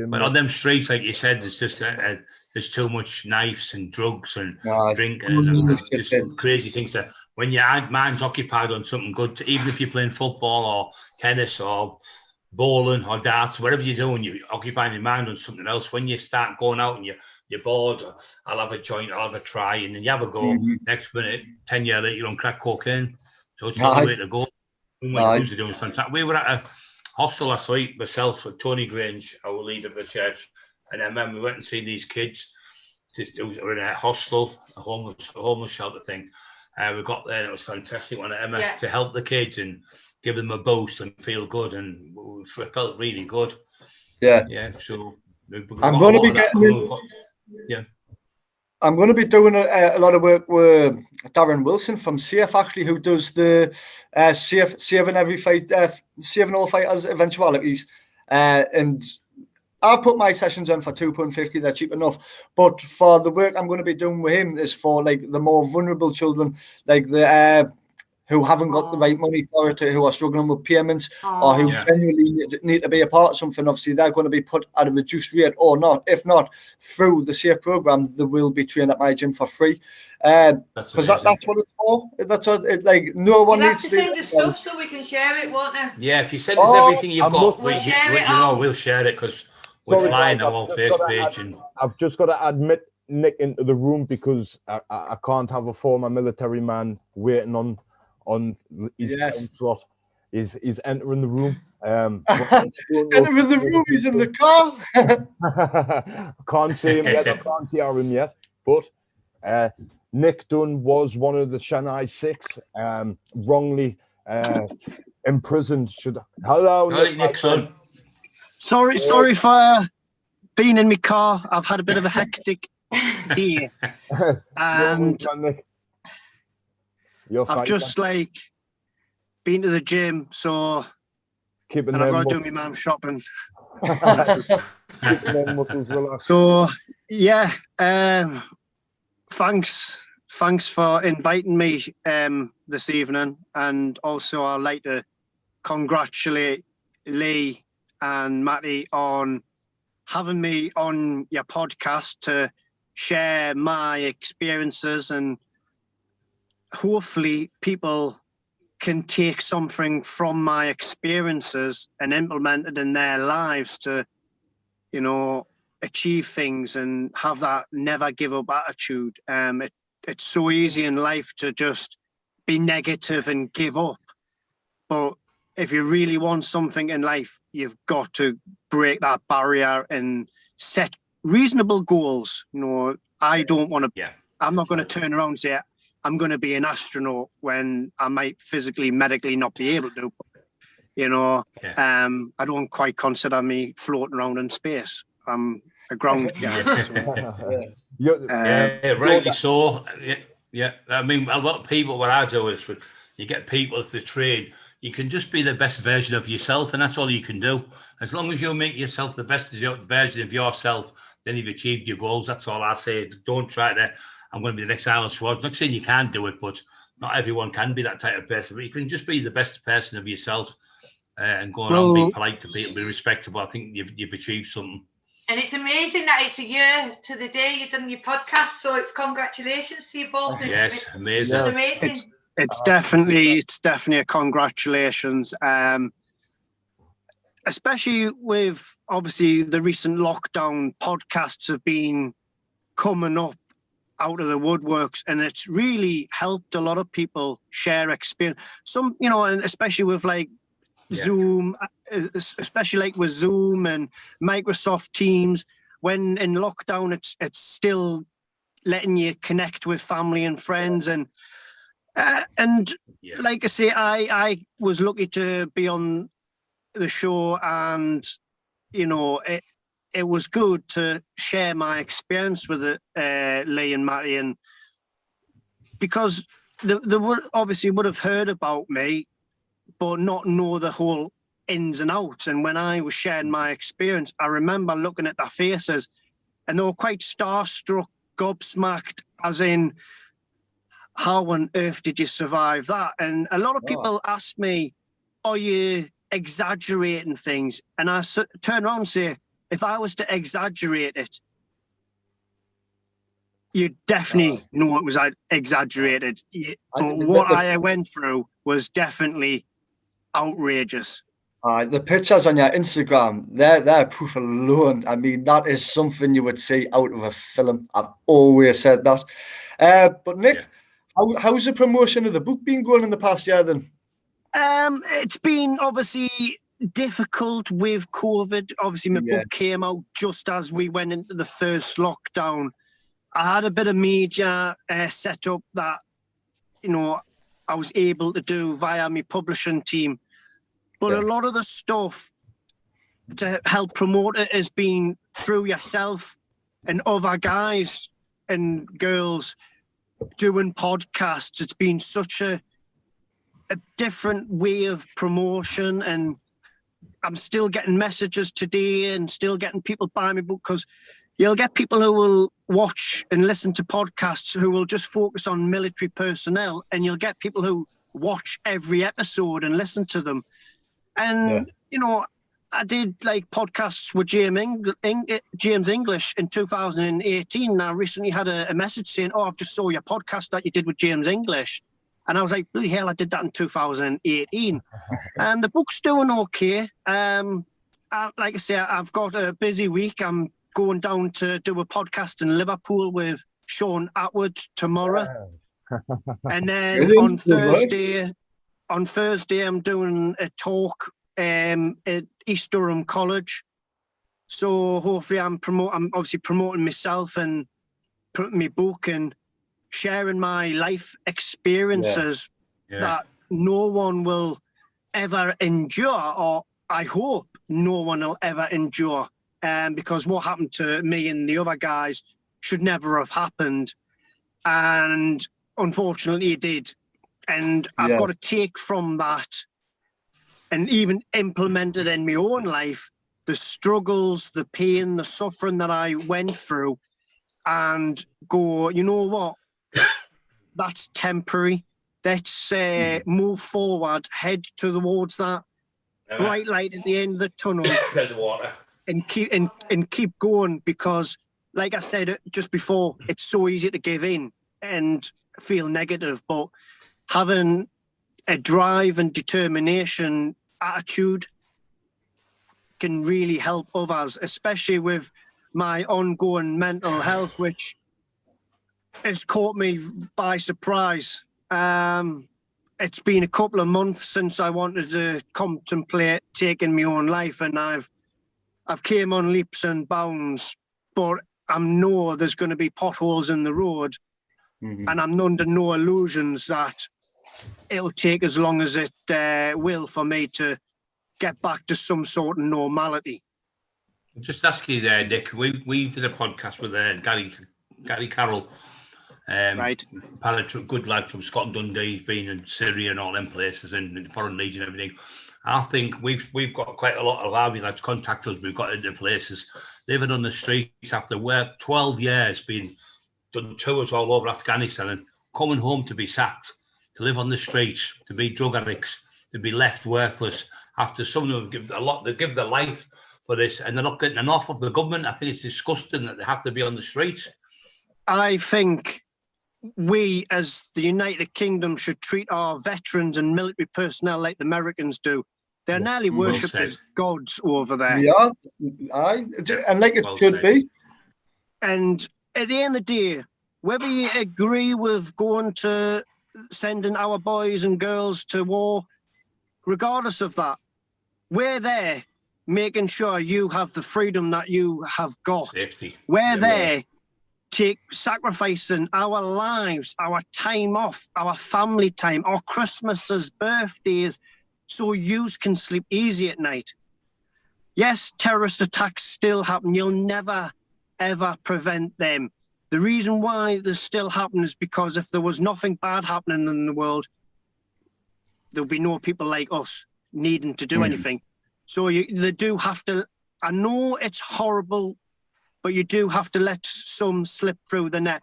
Speaker 5: but on them streets, like you said, there's just there's too much knives and drugs and drinking and just crazy things. That when your mind's occupied on something good, even if you're playing football or tennis or bowling or darts, whatever you're doing, you're occupying your mind on something else. When you start going out and you're bored, I'll have a joint, I'll have a try, and then you have a go. Next minute, 10 years later, you're on crack cocaine. So it's not the way to go. Doing fantastic. We were at a hostel last week, myself with Tony Grange, our leader of the church, and then we went and seen these kids. We're in a hostel, a homeless shelter thing. We got there and it was fantastic. One Emma to help the kids and give them a boost and feel good, and it felt really good. Yeah. So
Speaker 2: I'm going to be getting I'm going to be doing a lot of work with Darren Wilson from Safe, actually, who does the saving every fight, saving all fighters' eventualities. And I've put my sessions on for £2.50. They're cheap enough. But for the work I'm going to be doing with him is for like the more vulnerable children, like the who haven't got the right money for it, who are struggling with payments, or who genuinely need to be a part of something. Obviously, they're going to be put at a reduced rate or not. If not, through the SAFE program, they will be trained at my gym for free. Because that's what it's for. That's what it, like. No one needs to
Speaker 6: send the stuff so we can share it, won't they?
Speaker 5: Yeah, if you send us everything you've got, we'll share it, because we're flying our own face page. And
Speaker 1: I've just got to admit Nick into the room, because I can't have a former military man waiting on his time slot. He's entering the room.
Speaker 2: Entering the room, he's in the car.
Speaker 1: Can't see him yet. I can't hear him yet. But Nick Dunn was one of the Chennai Six, wrongly imprisoned. Hello,
Speaker 5: Nick Dunn.
Speaker 7: Sorry for being in my car. I've had a bit of a hectic day, and I've just been to the gym, so and I've got to do my mum's shopping. So yeah, thanks for inviting me this evening, and also I'd like to congratulate Lee and Matty on having me on your podcast to share my experiences, and hopefully people can take something from my experiences and implement it in their lives to, you know, achieve things and have that never give up attitude. It's so easy in life to just be negative and give up. But if you really want something in life, you've got to break that barrier and set reasonable goals. You know, I don't want to, I'm not going to turn around and say, I'm going to be an astronaut when I might physically, medically not be able to. You know, I don't quite consider me floating around in space. I'm a ground guy.
Speaker 5: Rightly so. Yeah. I mean, a lot of people, what I do is you get people to train. You can just be the best version of yourself, and that's all you can do. As long as you make yourself the best version of yourself, then you've achieved your goals. That's all I say. Don't try to, I'm going to be the next Arnold Schwarzenegger. Not saying you can't do it, but not everyone can be that type of person. But you can just be the best person of yourself. and going around being polite to people, be respectable. I think you've achieved something.
Speaker 6: And it's amazing that it's a year to the day you've done your podcast. So it's congratulations to you both.
Speaker 5: Yes, amazing.
Speaker 1: Yeah.
Speaker 6: Amazing.
Speaker 7: It's definitely a congratulations. Especially with obviously the recent lockdown, podcasts have been coming up out of the woodworks, and it's really helped a lot of people share experience. Some, and especially with like Zoom, especially like with Zoom and Microsoft Teams, when in lockdown, it's still letting you connect with family and friends. And like I say, I was lucky to be on the show, and it was good to share my experience with Lee and Matty, and because they would have heard about me, but not know the whole ins and outs. And when I was sharing my experience, I remember looking at their faces, and they were quite starstruck, gobsmacked, as in, how on earth did you survive that? And a lot of people ask me, are you exaggerating things? And I turn around and say, if I was to exaggerate it, you'd definitely know it was exaggerated. But what I went through was definitely outrageous.
Speaker 2: The pictures on your Instagram, they're proof alone. I mean, that is something you would see out of a film. I've always said that. But Nick, how's the promotion of the book been going in the past year then?
Speaker 7: It's been obviously difficult with COVID. Obviously, my book came out just as we went into the first lockdown. I had a bit of media set up that, I was able to do via my publishing team. But a lot of the stuff to help promote it has been through yourself and other guys and girls doing podcasts. It's been such a different way of promotion, and I'm still getting messages today and still getting people buying my book, because you'll get people who will watch and listen to podcasts who will just focus on military personnel, and you'll get people who watch every episode and listen to them. And, I did like podcasts with James English in 2018. And I recently had a message saying, I've just saw your podcast that you did with James English. And I was like, bloody hell, I did that in 2018. And the book's doing okay. Like I say, I've got a busy week. I'm going down to do a podcast in Liverpool with Sean Atwood tomorrow. And then on Thursday, I'm doing a talk at East Durham College. So hopefully I'm obviously promoting myself and my book and sharing my life experiences that no one will ever endure, or I hope no one will ever endure. Because what happened to me and the other guys should never have happened. And unfortunately it did. And I've got to take from that and even implement it in my own life, the struggles, the pain, the suffering that I went through, and go, you know what? That's temporary. Let's move forward, head towards that bright light at the end of the tunnel.
Speaker 5: There's water.
Speaker 7: And keep going, because, like I said just before, it's so easy to give in and feel negative, but having a drive and determination attitude can really help others, especially with my ongoing mental health, which has caught me by surprise. It's been a couple of months since I wanted to contemplate taking my own life, and I've came on leaps and bounds, but I know there's going to be potholes in the road, and I'm under no illusions that it'll take as long as it will for me to get back to some sort of normality.
Speaker 5: Just ask you there, Nick. We did a podcast with Gary Carroll,
Speaker 7: right?
Speaker 5: Good lad from Scotland, Dundee. He's been in Syria and all them places, and in the Foreign Legion and everything. I think we've got quite a lot of army lads contact us. We've got into places, living on the streets after work, 12 years, done tours all over Afghanistan, and coming home to be sacked, to live on the streets, to be drug addicts, to be left worthless after someone who gives a lot, they give their life for this, and they're not getting enough of the government. I think it's disgusting that they have to be on the streets.
Speaker 7: I think we, as the United Kingdom, should treat our veterans and military personnel like the Americans do. They're nearly worshipped as gods over there.
Speaker 2: Yeah, and like it should be.
Speaker 7: And at the end of the day, whether you agree with going to sending our boys and girls to war, regardless of that, we're there making sure you have the freedom that you have got.
Speaker 5: Safety.
Speaker 7: We're there sacrificing our lives, our time off, our family time, our Christmases, birthdays, so you can sleep easy at night. Yes, terrorist attacks still happen. You'll never, ever prevent them. The reason why they still happen is because if there was nothing bad happening in the world, there'll be no people like us needing to do anything. So they do have to, I know it's horrible, but you do have to let some slip through the net.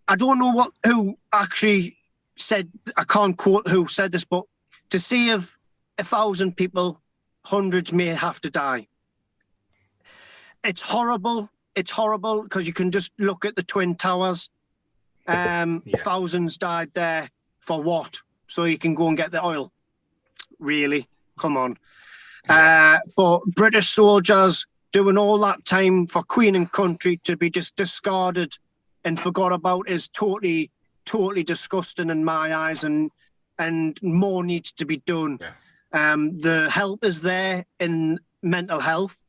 Speaker 7: I don't know who actually said, I can't quote who said this, but to see if 1,000 people, hundreds may have to die. It's horrible. It's horrible because you can just look at the Twin Towers. Thousands died there for what? So you can go and get the oil. Really? Come on. But British soldiers doing all that time for Queen and country to be just discarded and forgot about is totally, totally disgusting in my eyes, and more needs to be done. The help is there in mental health.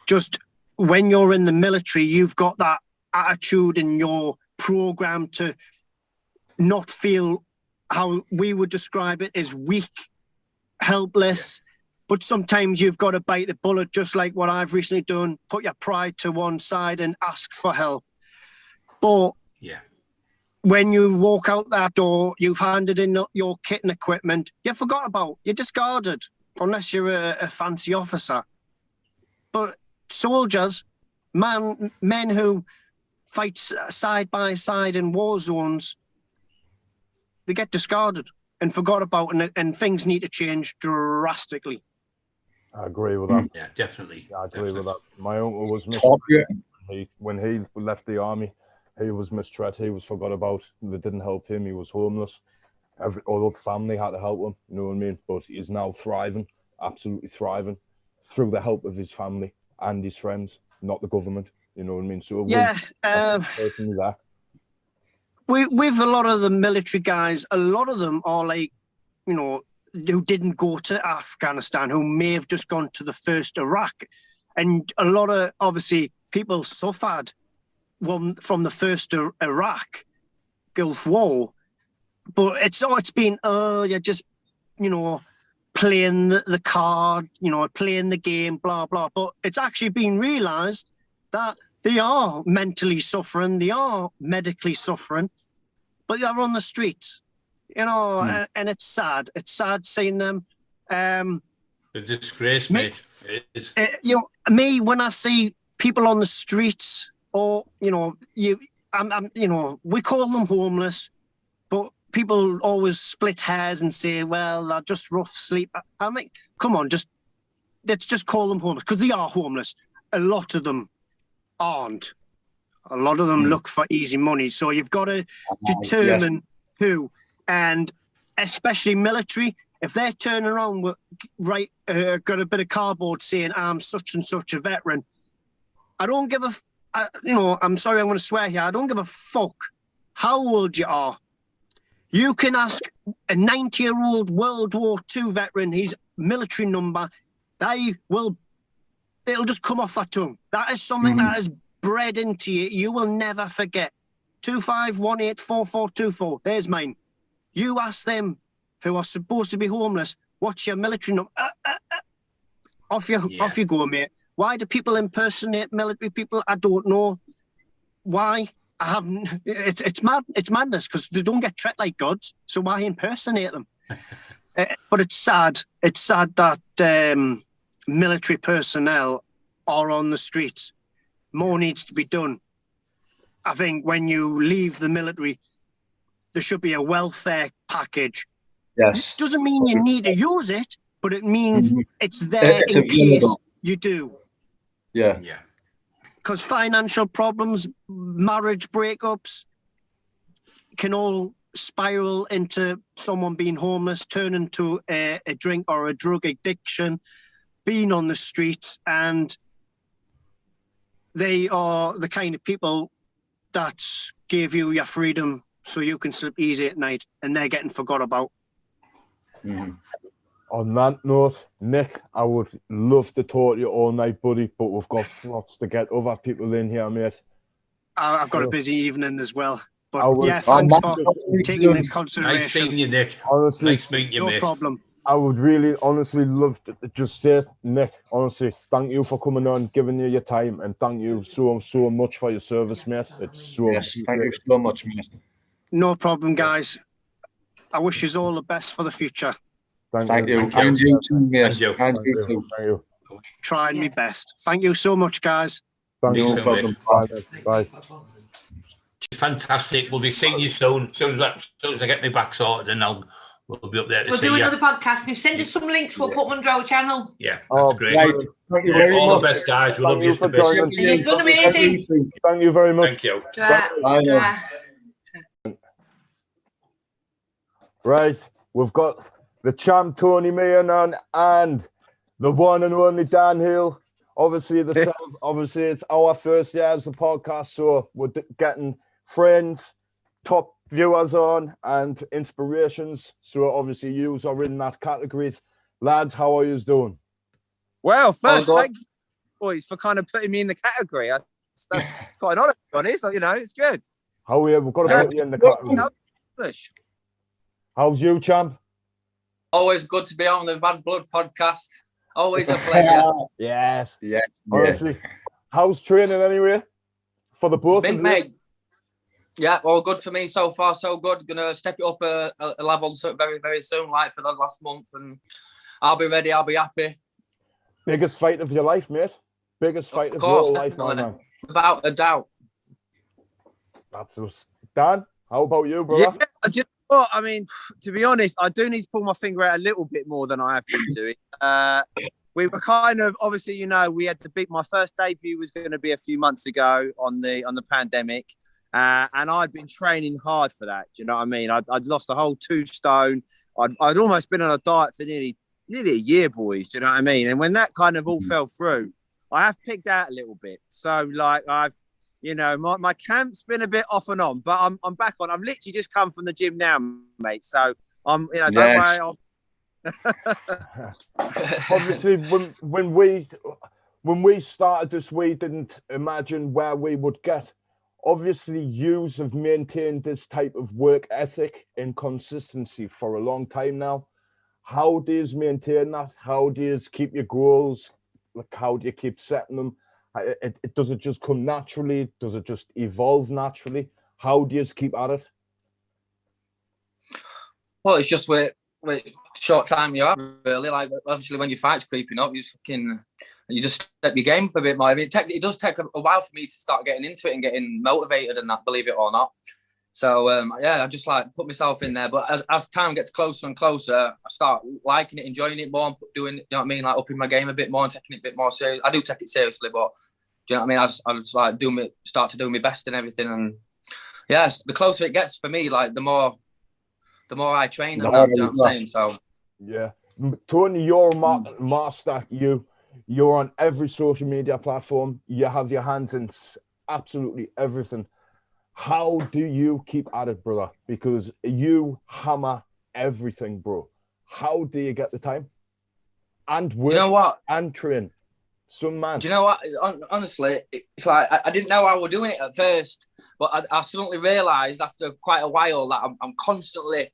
Speaker 7: Just when you're in the military, you've got that attitude in your program to not feel how we would describe it as weak, helpless. But sometimes you've got to bite the bullet, just like what I've recently done, put your pride to one side and ask for help. But when you walk out that door, you've handed in your kit and equipment, you forgot about, you're discarded, unless you're a fancy officer. But soldiers, men who fight side by side in war zones, they get discarded and forgot about, and things need to change drastically.
Speaker 1: I agree with that.
Speaker 5: Yeah, definitely.
Speaker 1: I agree with that. My uncle was when he left the army. He was mistreated. He was forgot about. They didn't help him. He was homeless. All the family had to help him. You know what I mean? But he's now thriving, absolutely thriving, through the help of his family and his friends, not the government. You know what I mean? So personally that.
Speaker 7: With a lot of the military guys, a lot of them are like, you know, who didn't go to Afghanistan, who may have just gone to the first Iraq. And a lot of, obviously, people suffered from the first Iraq Gulf War. But it's been, you're just, you know, playing the card, you know, playing the game, blah, blah. But it's actually been realised that they are mentally suffering, they are medically suffering, but they're on the streets, you know, and it's sad. It's sad seeing them.
Speaker 5: A disgrace, mate.
Speaker 7: You know, me, when I see people on the streets, or, you know, you know, we call them homeless, but people always split hairs and say, well, they're just rough sleep. I mean, come on, let's just call them homeless, because they are homeless. A lot of them aren't. A lot of them look for easy money. So you've got to determine who, and especially military, if they're turning around with, got a bit of cardboard saying, I'm such and such a veteran, I don't give you know, I'm sorry, I'm going to swear here, I don't give a fuck how old you are. You can ask a 90-year-old World War II veteran his military number, it'll just come off that tongue. That is something that is bred into you. You will never forget. 25184424. There's mine. You ask them who are supposed to be homeless, what's your military number? Off you go, mate. Why do people impersonate military people? I don't know. Why? I haven't. It's mad. It's madness, because they don't get treated like gods. So why impersonate them? But it's sad. It's sad that military personnel are on the streets. More needs to be done. I think when you leave the military, there should be a welfare package
Speaker 2: Yes.
Speaker 7: Doesn't mean you need to use it, but it means it's there
Speaker 2: It's
Speaker 7: in case
Speaker 2: available.
Speaker 7: you do.
Speaker 2: Yeah.
Speaker 5: Yeah.
Speaker 7: Because financial problems, marriage breakups can all spiral into someone being homeless, turn into a drink or a drug addiction, being on the streets, and they are the kind of people that gave you your freedom so you can sleep easy at night, and they're getting forgot about.
Speaker 1: On that note, Nick, I would love to talk to you all night, buddy, but we've got lots to get other people in here, mate.
Speaker 7: I've got a busy evening as well. But
Speaker 1: I would-
Speaker 7: yeah, thanks
Speaker 2: Oh,
Speaker 7: for
Speaker 2: man.
Speaker 7: taking into
Speaker 5: Nice
Speaker 7: consideration.
Speaker 5: seeing you, Nick.
Speaker 1: Honestly,
Speaker 5: Nice meeting you,
Speaker 7: No
Speaker 5: mate.
Speaker 7: problem.
Speaker 1: I would really, honestly love to just say, Nick, honestly, thank you for coming on, giving you your time, and thank you so much for your service, mate. It's so
Speaker 2: Yes, thank you so much, mate.
Speaker 7: No problem, guys. I wish you all the best for the future.
Speaker 2: Thank you.
Speaker 5: Thank you.
Speaker 2: And you too, mate.
Speaker 5: Thank you.
Speaker 2: And you too.
Speaker 1: Thank you.
Speaker 7: Trying my best. Thank you so much, guys.
Speaker 1: Thank
Speaker 2: No
Speaker 1: you.
Speaker 2: problem.
Speaker 1: Bye.
Speaker 5: Fantastic. We'll be seeing you soon. As soon as I get my back sorted, and we'll be up there to
Speaker 6: We'll
Speaker 5: see
Speaker 6: do
Speaker 5: you.
Speaker 6: another podcast. And if you send us some links, we'll put them under our channel.
Speaker 5: Yeah, that's
Speaker 1: Oh,
Speaker 5: great.
Speaker 2: Right. Thank you very
Speaker 5: All
Speaker 2: much.
Speaker 5: the best, guys. We
Speaker 1: Thank
Speaker 5: love
Speaker 1: you
Speaker 5: you
Speaker 1: for
Speaker 5: to bits.
Speaker 1: joining.
Speaker 6: And you've done amazing.
Speaker 1: Thank you very much.
Speaker 5: Thank you.
Speaker 6: Ta-
Speaker 1: Right, we've got the champ Tony Meehan on and the one and only Dan Hill. Obviously, obviously it's our first year as a podcast, so we're getting friends, top viewers on, and inspirations. So obviously, you are in that categories. Lads, how are you doing?
Speaker 8: Well, first, thank you, boys, for kind of putting me in the category. That's quite an honour, to be honest. You know, it's good.
Speaker 1: How are you? We've got to put you in the category. How's you, champ?
Speaker 9: Always good to be on the Bad Blood podcast. Always a pleasure.
Speaker 1: Yes.
Speaker 2: Yeah.
Speaker 1: Honestly, how's training anyway? For the both of you?
Speaker 9: Mate. Yeah, all good for me so far. So good. Gonna step it up a level very, very soon, like for the last month, and I'll be ready. I'll be happy.
Speaker 1: Biggest fight of your life, mate. Biggest fight of
Speaker 9: course,
Speaker 1: your life, my
Speaker 9: definitely.
Speaker 1: man.
Speaker 9: Without a doubt.
Speaker 1: That's us. Dan, how about you, brother?
Speaker 8: Yeah, well, I mean, to be honest, I do need to pull my finger out a little bit more than I have been doing. We were kind of, obviously, you know, we had to beat my first debut was going to be a few months ago on the pandemic, and I'd been training hard for that. Do you know what I mean? I'd lost a whole 2 stone. I'd almost been on a diet for nearly a year, boys. Do you know what I mean? And when that kind of all fell through, I have picked out a little bit. So, like, you know, my camp's been a bit off and on, but I'm back on. I've literally just come from the gym now, mate. So I'm, you know, don't worry.
Speaker 1: Obviously, when we started this, we didn't imagine where we would get. Obviously, yous have maintained this type of work ethic and consistency for a long time now. How do you maintain that? How do you keep your goals? Like, how do you keep setting them? Does it just come naturally? Does it just evolve naturally? How do you keep at it?
Speaker 9: Well, it's just with short time you have, really. Like, obviously, when your fight's creeping up, you just step your game up a bit more. I mean, it does take a while for me to start getting into it and getting motivated and that, believe it or not. So, yeah, I just like put myself in there. But as time gets closer and closer, I start liking it, enjoying it more, and doing, you know what I mean, like upping my game a bit more and taking it a bit more serious. I do take it seriously, but do you know what I mean? I just like start to do my best and everything. And yes, the closer it gets for me, like the more I train and that, you know what I'm saying? So
Speaker 1: yeah, Tony, you're a master. You're on every social media platform. You have your hands in absolutely everything. How do you keep at it, brother? Because you hammer everything, bro. How do you get the time? And work,
Speaker 9: you know what?
Speaker 1: And train. Some man.
Speaker 9: Do you know what? Honestly, it's like I didn't know I was doing it at first, but I suddenly realised after quite a while that I'm constantly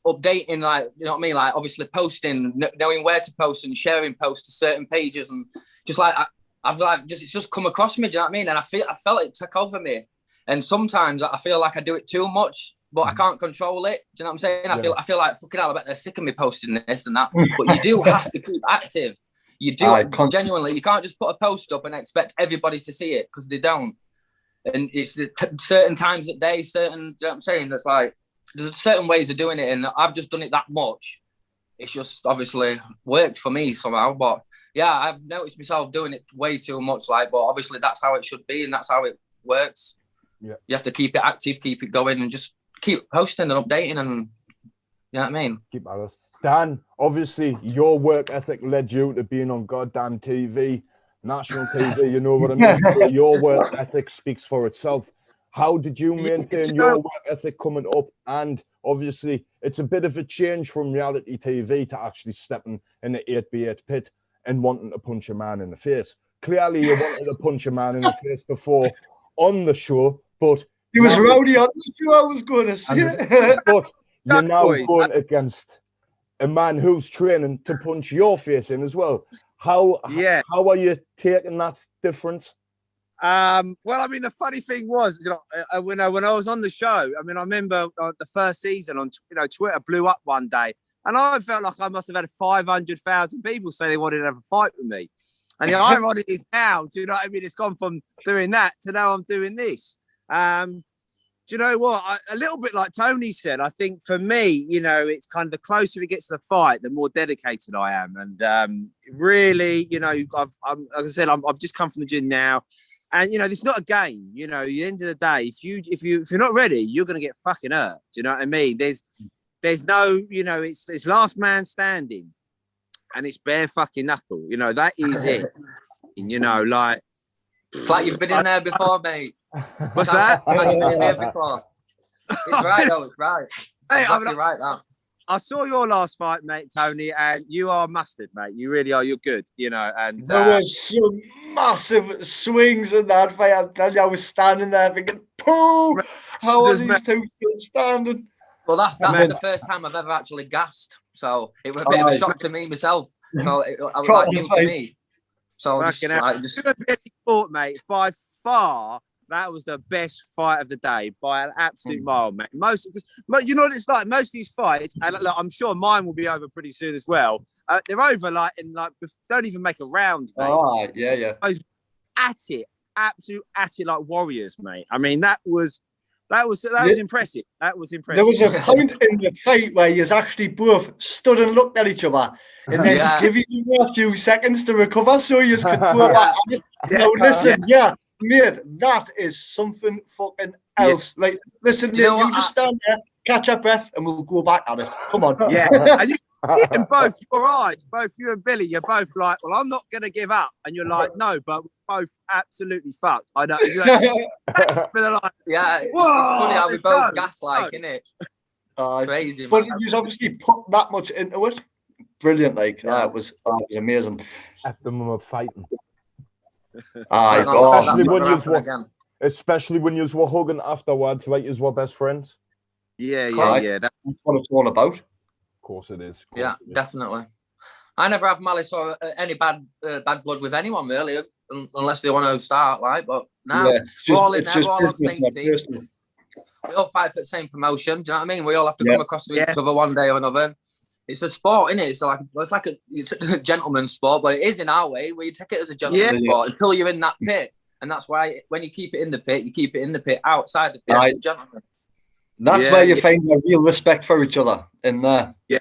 Speaker 9: updating, like, you know what I mean? Like, obviously posting, knowing where to post and sharing posts to certain pages, and just like I've like it's just come across me. Do you know what I mean? And I felt it took over me. And sometimes I feel like I do it too much, but I can't control it. Do you know what I'm saying?
Speaker 1: Yeah.
Speaker 9: I feel like fucking hell, I bet they're sick of me posting this and that. But you do have to keep active. You do genuinely. You can't just put a post up and expect everybody to see it, because they don't. And it's certain times of day, certain. Do you know what I'm saying? That's like there's certain ways of doing it, and I've just done it that much. It's just obviously worked for me somehow. But yeah, I've noticed myself doing it way too much. But obviously that's how it should be, and that's how it works. Yeah, you have to keep it active, keep it going, and just keep posting and updating, and you know what I mean.
Speaker 1: Keep at us. Dan, obviously your work ethic led you to being on goddamn TV, national TV. You know what I mean? So your work ethic speaks for itself. How did you maintain your work ethic coming up? And obviously, it's a bit of a change from reality TV to actually stepping in the 8v8 pit and wanting to punch a man in the face. Clearly, you wanted to punch a man in the face before on the show, but
Speaker 2: he was rowdy on the show. I was going to say,
Speaker 1: but you're now going against a man who's training to punch your face in as well. How are you taking that difference?
Speaker 8: Well, I mean, the funny thing was, when I was on the show, I mean, I remember the first season on, Twitter blew up one day, and I felt like I must have had 500,000 people say they wanted to have a fight with me. And the irony is now, do you know what I mean? It's gone from doing that to now I'm doing this. Do you know what? A little bit like Tony said, I think for me, it's kind of the closer it gets to the fight, the more dedicated I am. And really, like I said, I've just come from the gym now. And it's not a game. At the end of the day, if you're not ready, you're gonna get fucking hurt. Do you know what I mean? There's no, it's last man standing, and it's bare fucking knuckle. That is it. Like
Speaker 9: it's like you've been in there before, mate.
Speaker 8: What's that?
Speaker 9: Like you've been in there before. It's right though. It's right. Hey, exactly right. That.
Speaker 8: I saw your last fight, mate, Tony, and you are mustard, mate. You really are. You're good, and
Speaker 2: there was some massive swings in that fight. I'm telling you, I was standing there thinking, "Pooh, how are these two still standing?"
Speaker 9: Well, that's the first time I've ever actually gassed, so it was a bit of a shock to me myself. So I was like new to me. So
Speaker 8: sport, mate. By far, that was the best fight of the day by an absolute mile, mate. What it's like. Most of these fights, and look, I'm sure mine will be over pretty soon as well. They're over don't even make a round, mate.
Speaker 2: Oh, yeah.
Speaker 8: Absolute at it like warriors, mate. I mean, that was impressive. That was impressive.
Speaker 2: There was a point in the fight where you actually both stood and looked at each other, and then give you a few seconds to recover so you could go back. Now listen, mate, that is something fucking else. Yeah. Right, listen, mate, you just stand there, catch your breath, and we'll go back at it. Come on.
Speaker 8: Yeah, and both your eyes, both you and Billy, you're both like, well, I'm not going to give up. And you're like, no, but we're both absolutely fucked. I know.
Speaker 9: Yeah, it's funny how we both gaslight, isn't it? Crazy,
Speaker 2: but you obviously put that much into it. Brilliant, that was amazing.
Speaker 1: At the moment of fighting. Especially when you were hugging afterwards, like you were best friends.
Speaker 8: Yeah.
Speaker 2: That's what it's all about.
Speaker 1: Of course it is.
Speaker 9: Definitely. I never have malice or any bad blood with anyone really, unless they want to start. But now we're all in there, we're all on the same team. We all fight for the same promotion. Do you know what I mean? We all have to come across with each other one day or another. It's a sport, isn't it? It's a gentleman's sport, but it is in our way where you take it as a gentleman's sport until you're in that pit. And that's why when you keep it in the pit, you keep it in the pit. Outside the pit, as a gentleman.
Speaker 2: That's where you find a real respect for each other in there.
Speaker 8: Yeah.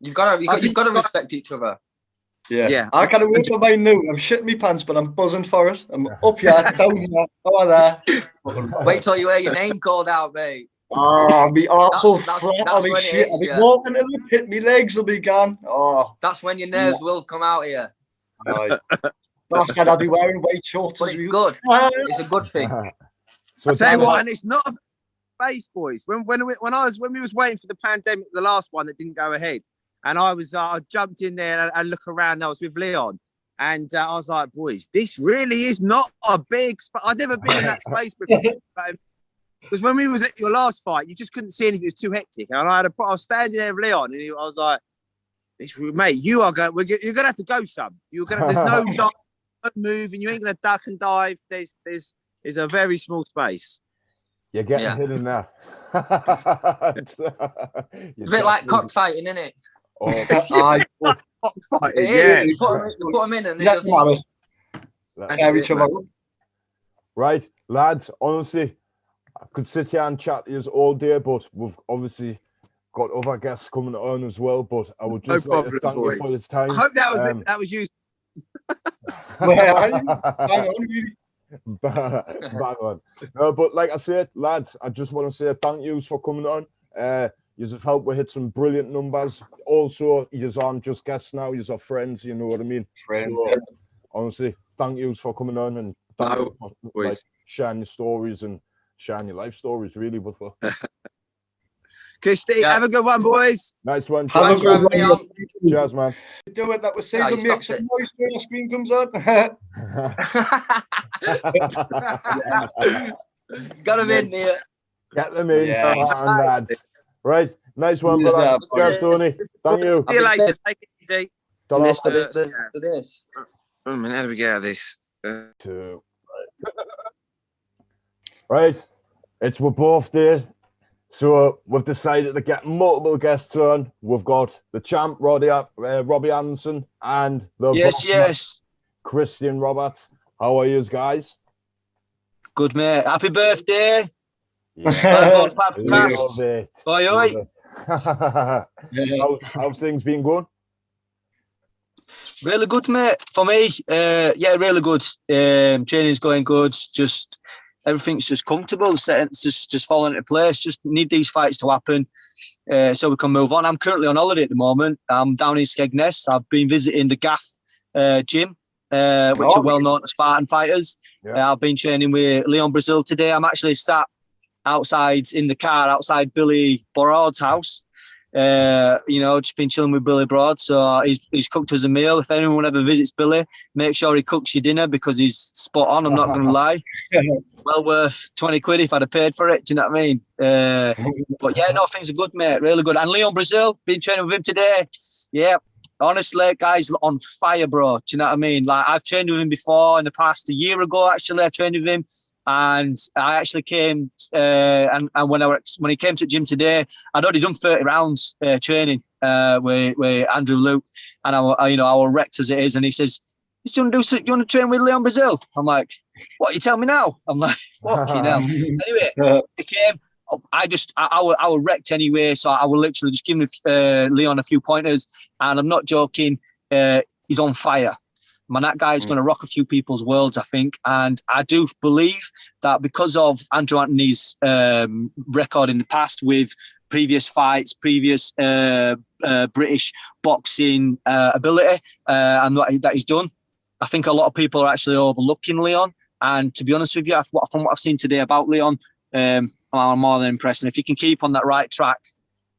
Speaker 9: You've got to respect each other.
Speaker 2: Yeah. I can't wait for mine now. I'm shitting my pants, but I'm buzzing for it. I'm up here, down here, over there.
Speaker 9: Wait till you hear your name called out, mate.
Speaker 2: Oh, me arsehole flat. I'll be shit. I'll be walking in the pit. My legs will be gone. Oh,
Speaker 9: that's when your nerves will come out here.
Speaker 2: Bastard, I'll be wearing white shorts.
Speaker 9: But it's good. It's a good thing.
Speaker 8: So I tell you what, and it's not a face, boys. When we was waiting for the pandemic, the last one that didn't go ahead, and I jumped in there and look around. I was with Leon, and I was like, boys, this really is not a big. I've never been in that space before. Because when we was at your last fight, you just couldn't see anything. It was too hectic. And I was standing there with Leon, and I was like, mate, you're going to have to go some. There's no move, and you ain't going to duck and dive. There's a very small space.
Speaker 1: You're getting hidden there.
Speaker 9: It's a bit like cockfighting, isn't it?
Speaker 8: Cockfighting,
Speaker 9: You put them in and they
Speaker 2: just...
Speaker 1: Right, lads, honestly, I could sit here and chat to you all day, but we've obviously got other guests coming on as well. But I would just like to thank you for this time.
Speaker 8: I hope that was it. That was you.
Speaker 1: Bang on. No, but like I said, lads, I just want to say thank yous for coming on. Yous have helped we hit some brilliant numbers. Also, yous aren't just guests now, yous are friends, you know what I mean?
Speaker 2: Friends.
Speaker 1: So, honestly, thank yous for coming on and thank you for like, sharing your stories and sharing your life stories, really. But
Speaker 8: Christie, have a good one, boys.
Speaker 1: Nice one.
Speaker 2: Have a good one.
Speaker 1: Cheers, man.
Speaker 2: Do it. That was say to make some noise when the screen comes on.
Speaker 9: Got him in there.
Speaker 1: Get them in, lads. Right, nice one, brother. Cheers, Tony. Thank you.
Speaker 8: See you later. Take it easy.
Speaker 9: This.
Speaker 10: Oh man, how do we get out of this?
Speaker 1: Right, it's our birthday, so we've decided to get multiple guests on. We've got the champ, Robbie Adamson, and the
Speaker 10: yes,
Speaker 1: Christian Roberts. How are you guys?
Speaker 10: Good, mate. Happy birthday.
Speaker 1: Yeah.
Speaker 10: Podcast. Oi.
Speaker 1: How's things been going?
Speaker 10: Really good, mate. For me, really good. Training's going good. Just everything's just comfortable. It's just falling into place. Just need these fights to happen so we can move on. I'm currently on holiday at the moment. I'm down in Skegness. I've been visiting the Gaff gym, which are well known to Spartan fighters. Yeah. I've been training with Leon Brazil today. I'm actually sat outside in the car outside Billy Broad's house. Just been chilling with Billy Broad. So he's cooked us a meal. If anyone ever visits Billy, make sure he cooks your dinner because he's spot on. I'm not going to lie. Well worth 20 quid if I'd have paid for it. Do you know what I mean? But yeah, no, things are good, mate. Really good. And Leon Brazil, been training with him today. Yeah, honestly, guys, on fire, bro. Do you know what I mean? Like I've trained with him before in the past. A year ago, actually, I trained with him. And I actually came, and when he came to the gym today, I'd already done 30 rounds training with Andrew Luke, and our wrecked as it is. And he says, "You want to train with Leon Brazil?" I'm like, "What? You tell me now?" I'm like, "Fucking hell." Anyway, he came. I was wrecked anyway, so I will literally just give Leon a few pointers, and I'm not joking. He's on fire. Man, that guy's going to rock a few people's worlds, I think. And I do believe that because of Andrew Anthony's record in the past with previous fights, previous British boxing ability and that he's done, I think a lot of people are actually overlooking Leon. And to be honest with you, from what I've seen today about Leon, I'm more than impressed. And if he can keep on that right track,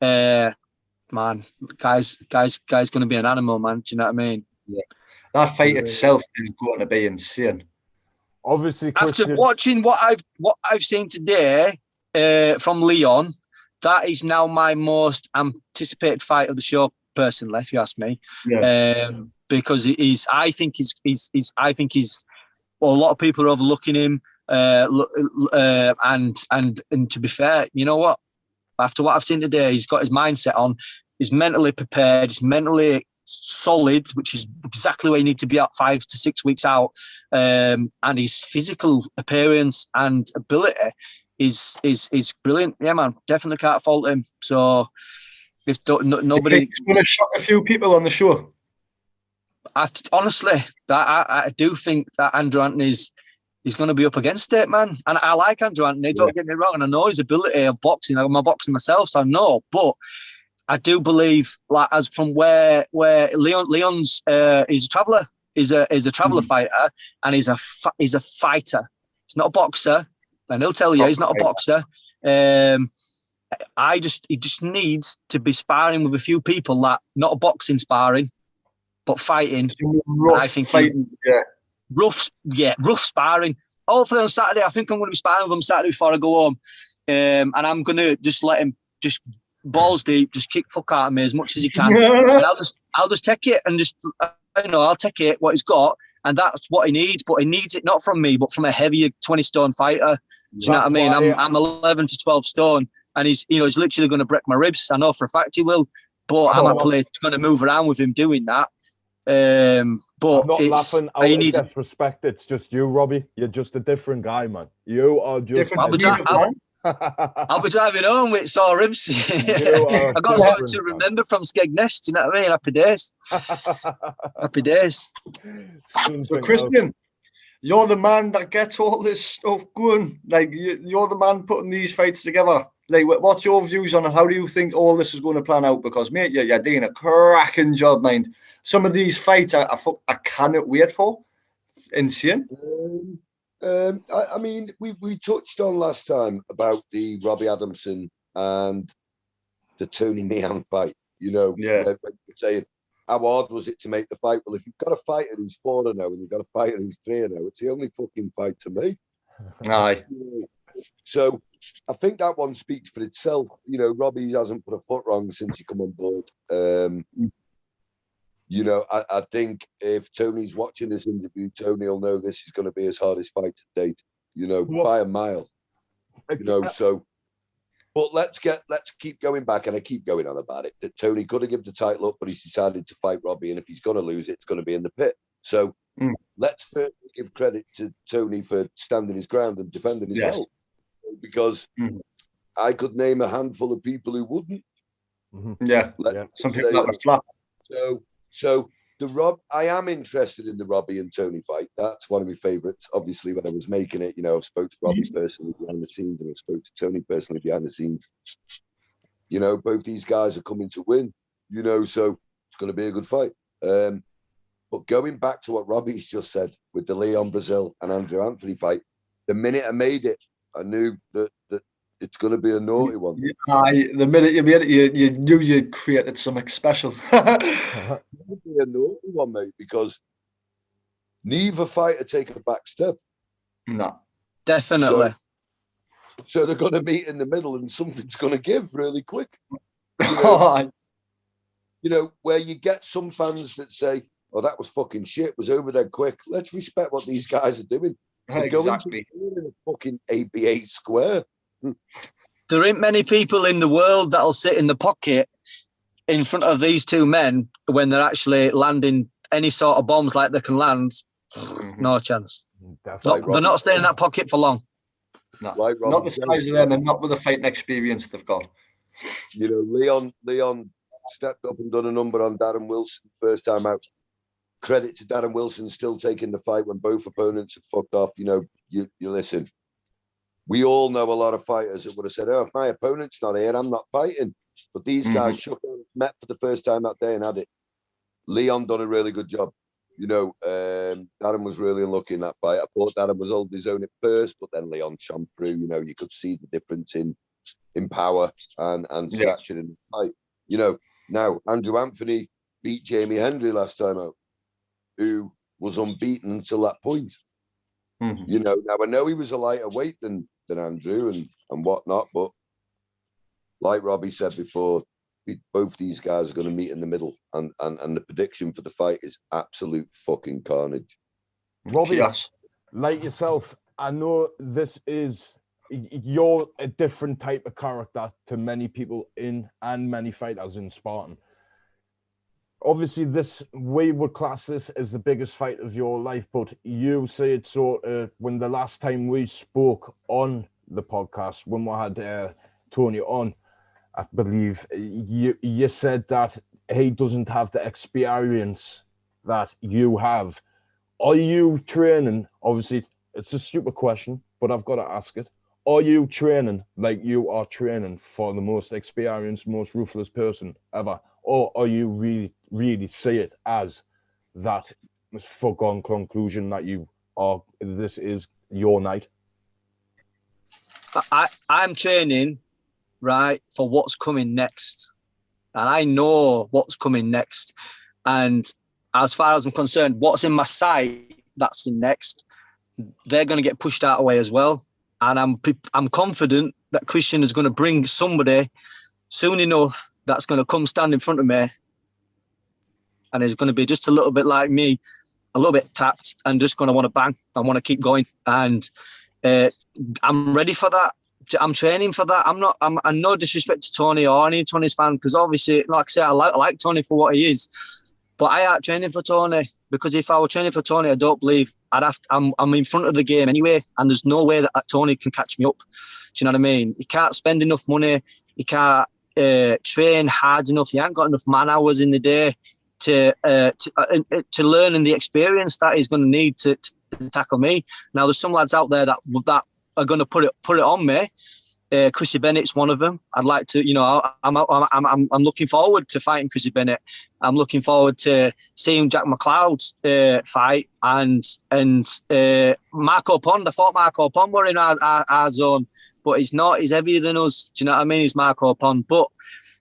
Speaker 10: man, guy's going to be an animal, man. Do you know what I mean?
Speaker 2: Yeah. That fight itself is going to be insane.
Speaker 1: Obviously,
Speaker 10: after watching what I've seen today from Leon, that is now my most anticipated fight of the show, personally, if you ask me. Yeah. Because I think he's a lot of people are overlooking him. And to be fair, you know what? After what I've seen today, he's got his mindset on. He's mentally prepared. He's mentally solid, which is exactly where you need to be at 5 to 6 weeks out, and his physical appearance and ability is brilliant. Yeah, man, definitely can't fault him. So if nobody
Speaker 2: going to shock a few people on the show,
Speaker 10: honestly, I do think that Andrew Anthony's going to be up against it, man. And I like Andrew Anthony. Don't get me wrong, and I know his ability of boxing. I'm a boxer myself, so I know, but I do believe, like, as from where Leon's is a traveller, is a traveller fighter, and he's a fighter. He's not a boxer, and he'll tell you he's not a boxer. He just needs to be sparring with a few people that not a boxing sparring, but fighting.
Speaker 2: Rough, I think fighting,
Speaker 10: rough sparring. Hopefully on Saturday, I think I'm going to be sparring with him Saturday before I go home, and I'm going to just let him just balls deep, just kick fuck out of me as much as he can, and I'll just take it and just I'll take it what he's got, and that's what he needs. But he needs it not from me, but from a heavier 20-stone fighter. Do you know what I mean? I'm 11 to 12 stone, and he's literally going to break my ribs. I know for a fact he will, but I'm actually going to move around with him doing that. But
Speaker 1: I'm not laughing out of disrespect. It's just you, Robbie. You're just a different guy, man. You are just.
Speaker 10: I'll be driving home with sore ribs. I got something to remember from Skegness. Do you know what I mean? Happy days. Happy days.
Speaker 2: So, Christian, you're the man that gets all this stuff going. Like, you're the man putting these fights together. Like, what's your views on how do you think all this is going to plan out? Because, mate, you're doing a cracking job, mind. Some of these fights I cannot wait for. Insane.
Speaker 11: I mean, we touched on last time about the Robbie Adamson and the Tony Meehan fight. You know, when you're saying how hard was it to make the fight? Well, if you've got a fighter who's 4-0 and you've got a fighter who's 3-0, it's the only fucking fight to me.
Speaker 2: Aye.
Speaker 11: So I think that one speaks for itself. You know, Robbie hasn't put a foot wrong since he come on board. You know, I think if Tony's watching this interview, Tony will know this is going to be his hardest fight to date, you know, by a mile. You know, so, but let's keep going back, and I keep going on about it, that Tony could have given the title up, but he's decided to fight Robbie, and if he's going to lose, it's going to be in the pit. So let's first give credit to Tony for standing his ground and defending his belt, because I could name a handful of people who wouldn't.
Speaker 2: Some people that would flap.
Speaker 11: So I am interested in the Robbie and Tony fight. That's one of my favourites. Obviously, when I was making it, you know, I've spoke to Robbie personally behind the scenes, and I've spoke to Tony personally behind the scenes. You know, both these guys are coming to win. You know, so it's going to be a good fight. But going back to what Robbie's just said with the Leon Brazil and Andrew Anthony fight, the minute I made it, I knew that it's going to be a naughty one.
Speaker 2: The minute you made it, you knew you'd created something special.
Speaker 11: It would be a naughty one, mate, because neither fighter take a back step.
Speaker 2: No.
Speaker 10: Definitely.
Speaker 11: So they're going to meet in the middle, and something's going to give really quick. You know, where you get some fans that say, "Oh, that was fucking shit, was over there quick." Let's respect what these guys are doing.
Speaker 2: Exactly.
Speaker 11: Going in a fucking 8x8 square.
Speaker 10: There ain't many people in the world that'll sit in the pocket in front of these two men when they're actually landing any sort of bombs like they can land. No chance. They're not staying in that pocket for long.
Speaker 2: No, not the size of them, and not with the fighting experience they've got.
Speaker 11: You know, Leon stepped up and done a number on Darren Wilson first time out. Credit to Darren Wilson still taking the fight when both opponents had fucked off. You know, you listen. We all know a lot of fighters that would have said, "Oh, if my opponent's not here, I'm not fighting." But these guys shook hands, met for the first time that day and had it. Leon done a really good job. You know, Darren was really unlucky in that fight. I thought Darren was holding his own at first, but then Leon shone through. You know, you could see the difference in power and stature in the fight. You know, now Andrew Anthony beat Jamie Hendry last time out, who was unbeaten until that point. You know, now I know he was a lighter weight than Andrew and whatnot, but like Robbie said before, both these guys are going to meet in the middle, and the prediction for the fight is absolute fucking carnage.
Speaker 1: Robbie, like yourself, I know you're a different type of character to many people and many fighters in Spartan. Obviously, we would class this as the biggest fight of your life, but you say it sort of when the last time we spoke on the podcast, when we had Tony on, I believe you said that he doesn't have the experience that you have. Are you training? Obviously, it's a stupid question, but I've got to ask it. Are you training like you are training for the most experienced, most ruthless person ever? Or are you really see it as that foregone conclusion that this is your night?
Speaker 10: I'm training, right, for what's coming next. And I know what's coming next. And as far as I'm concerned, what's in my sight, that's in next. They're going to get pushed out of the way as well. And I'm confident that Christian is going to bring somebody soon enough that's going to come stand in front of me, and is going to be just a little bit like me, a little bit tapped, and just going to want to bang and want to keep going. And I'm ready for that. I'm training for that. I'm no disrespect to Tony or any Tony's fan, because obviously, like I say, I like Tony for what he is. But I ain't training for Tony, because if I were training for Tony, I don't believe I'm in front of the game anyway, and there's no way that Tony can catch me up. Do you know what I mean? He can't spend enough money. He can't train hard enough. He ain't got enough man hours in the day to learn and the experience that he's going to need to tackle me. Now, there's some lads out there that are going to put it on me. Christie Bennett's one of them. I'd like to, I'm looking forward to fighting Christie Bennett. I'm looking forward to seeing Jack McLeod's fight and Marco Pond. I thought Marco Pond were in our zone, but he's not. He's heavier than us. Do you know what I mean? He's Marco Pond, but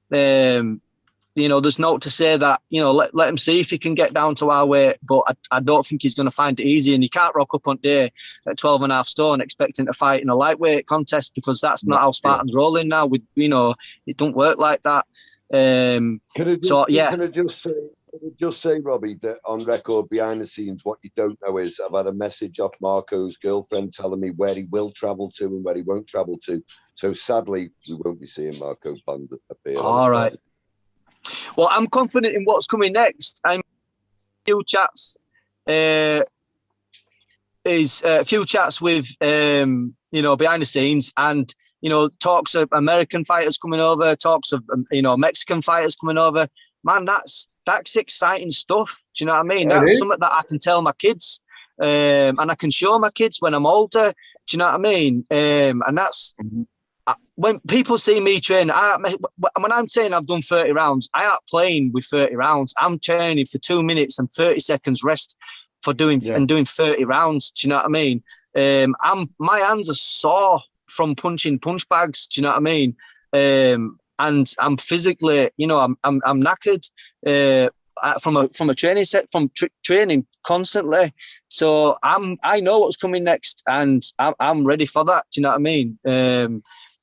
Speaker 10: there's no to say that, let him see if he can get down to our weight, but I don't think he's going to find it easy. And he can't rock up on day at 12.5 stone expecting to fight in a lightweight contest, because that's not how Spartans rolling now. It don't work like that. Can I
Speaker 11: just say, Robbie, that on record behind the scenes, what you don't know is I've had a message off Marco's girlfriend telling me where he will travel to and where he won't travel to. So sadly, we won't be seeing Marco Pond appear.
Speaker 10: All right. Well, I'm confident in what's coming next. I'm few chats with behind the scenes, and talks of American fighters coming over, talks of Mexican fighters coming over. Man, that's exciting stuff. Do you know what I mean? That's something that I can tell my kids, and I can show my kids when I'm older. Do you know what I mean? And that's. When people see me train, when I'm saying I've done 30 rounds, I ain't playing with 30 rounds. I'm training for 2 minutes and 30 seconds rest for doing 30 rounds. Do you know what I mean? My hands are sore from punching punch bags. Do you know what I mean? And I'm physically, I'm knackered from a training set, from training constantly. So I know what's coming next, and I'm ready for that. Do you know what I mean?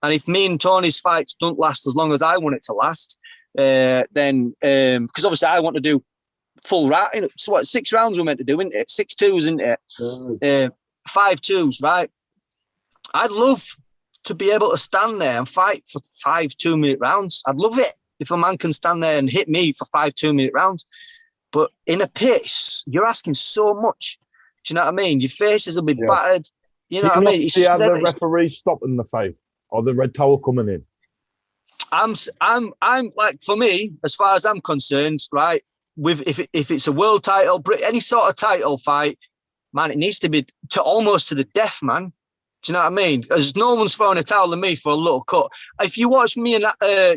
Speaker 10: And if me and Tony's fights don't last as long as I want it to last, then because obviously I want to do full round. So what, 6 rounds we're meant to do, isn't it? 6 twos, isn't it? 5 twos, right? I'd love to be able to stand there and fight for 5 2-minute rounds. I'd love it if a man can stand there and hit me for 5 2-minute rounds. But in a pitch, you're asking so much. Do you know what I mean? Your faces will be battered. You know what I mean?
Speaker 1: It's the referee stopping the fight or the red towel coming in.
Speaker 10: I'm like, for me, as far as I'm concerned, right? If it's a world title, any sort of title fight, man, it needs to be almost to the death, man. Do you know what I mean? Because no one's throwing a towel at me for a little cut. If you watch me and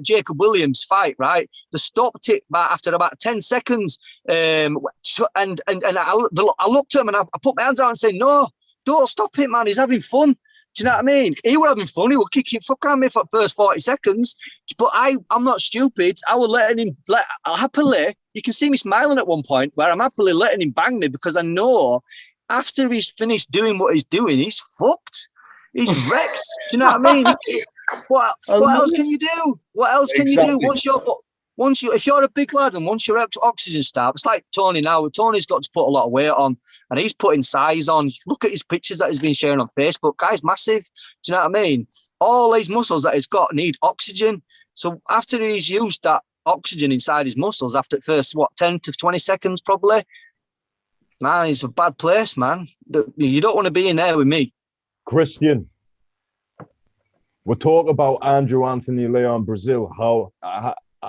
Speaker 10: Jacob Williams fight, right, the stopped it after about 10 seconds, and I looked at him and I put my hands out and said, "No, don't stop it, man. He's having fun." Do you know what I mean? He was having fun. He was kicking fuck out of me for the first 40 seconds. But I'm not stupid. I was letting him happily. You can see me smiling at one point where I'm happily letting him bang me, because I know after he's finished doing what he's doing, he's fucked. He's wrecked. Do you know what I mean? What else can you do? What else can you do if you're a big lad and once your oxygen starts? It's like Tony now. Tony's got to put a lot of weight on, and he's putting size on. Look at his pictures that he's been sharing on Facebook. Guy's massive. Do you know what I mean? All these muscles that he's got need oxygen. So after he's used that oxygen inside his muscles, after the first 10 to 20 seconds probably, man, he's a bad place, man. You don't want to be in there with me.
Speaker 1: Christian, we're talking about Andrew Anthony Leon Brazil.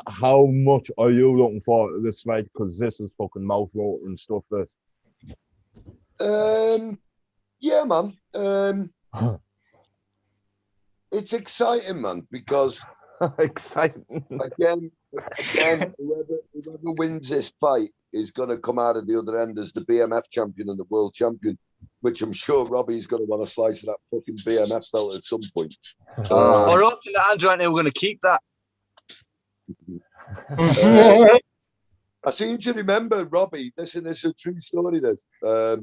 Speaker 1: How much are you looking forward to this fight? Because this is fucking mouth-watering stuff.
Speaker 11: Yeah, man. It's exciting, man, because
Speaker 1: exciting.
Speaker 11: Again, whoever wins this fight is going to come out of the other end as the BMF champion and the world champion, which I'm sure Robbie's going to want to slice of that fucking BMF belt at some point.
Speaker 10: We're hoping that Andrew Anthony, we're going to keep that.
Speaker 11: I seem to remember, Robbie, listen, this is a true story, this. I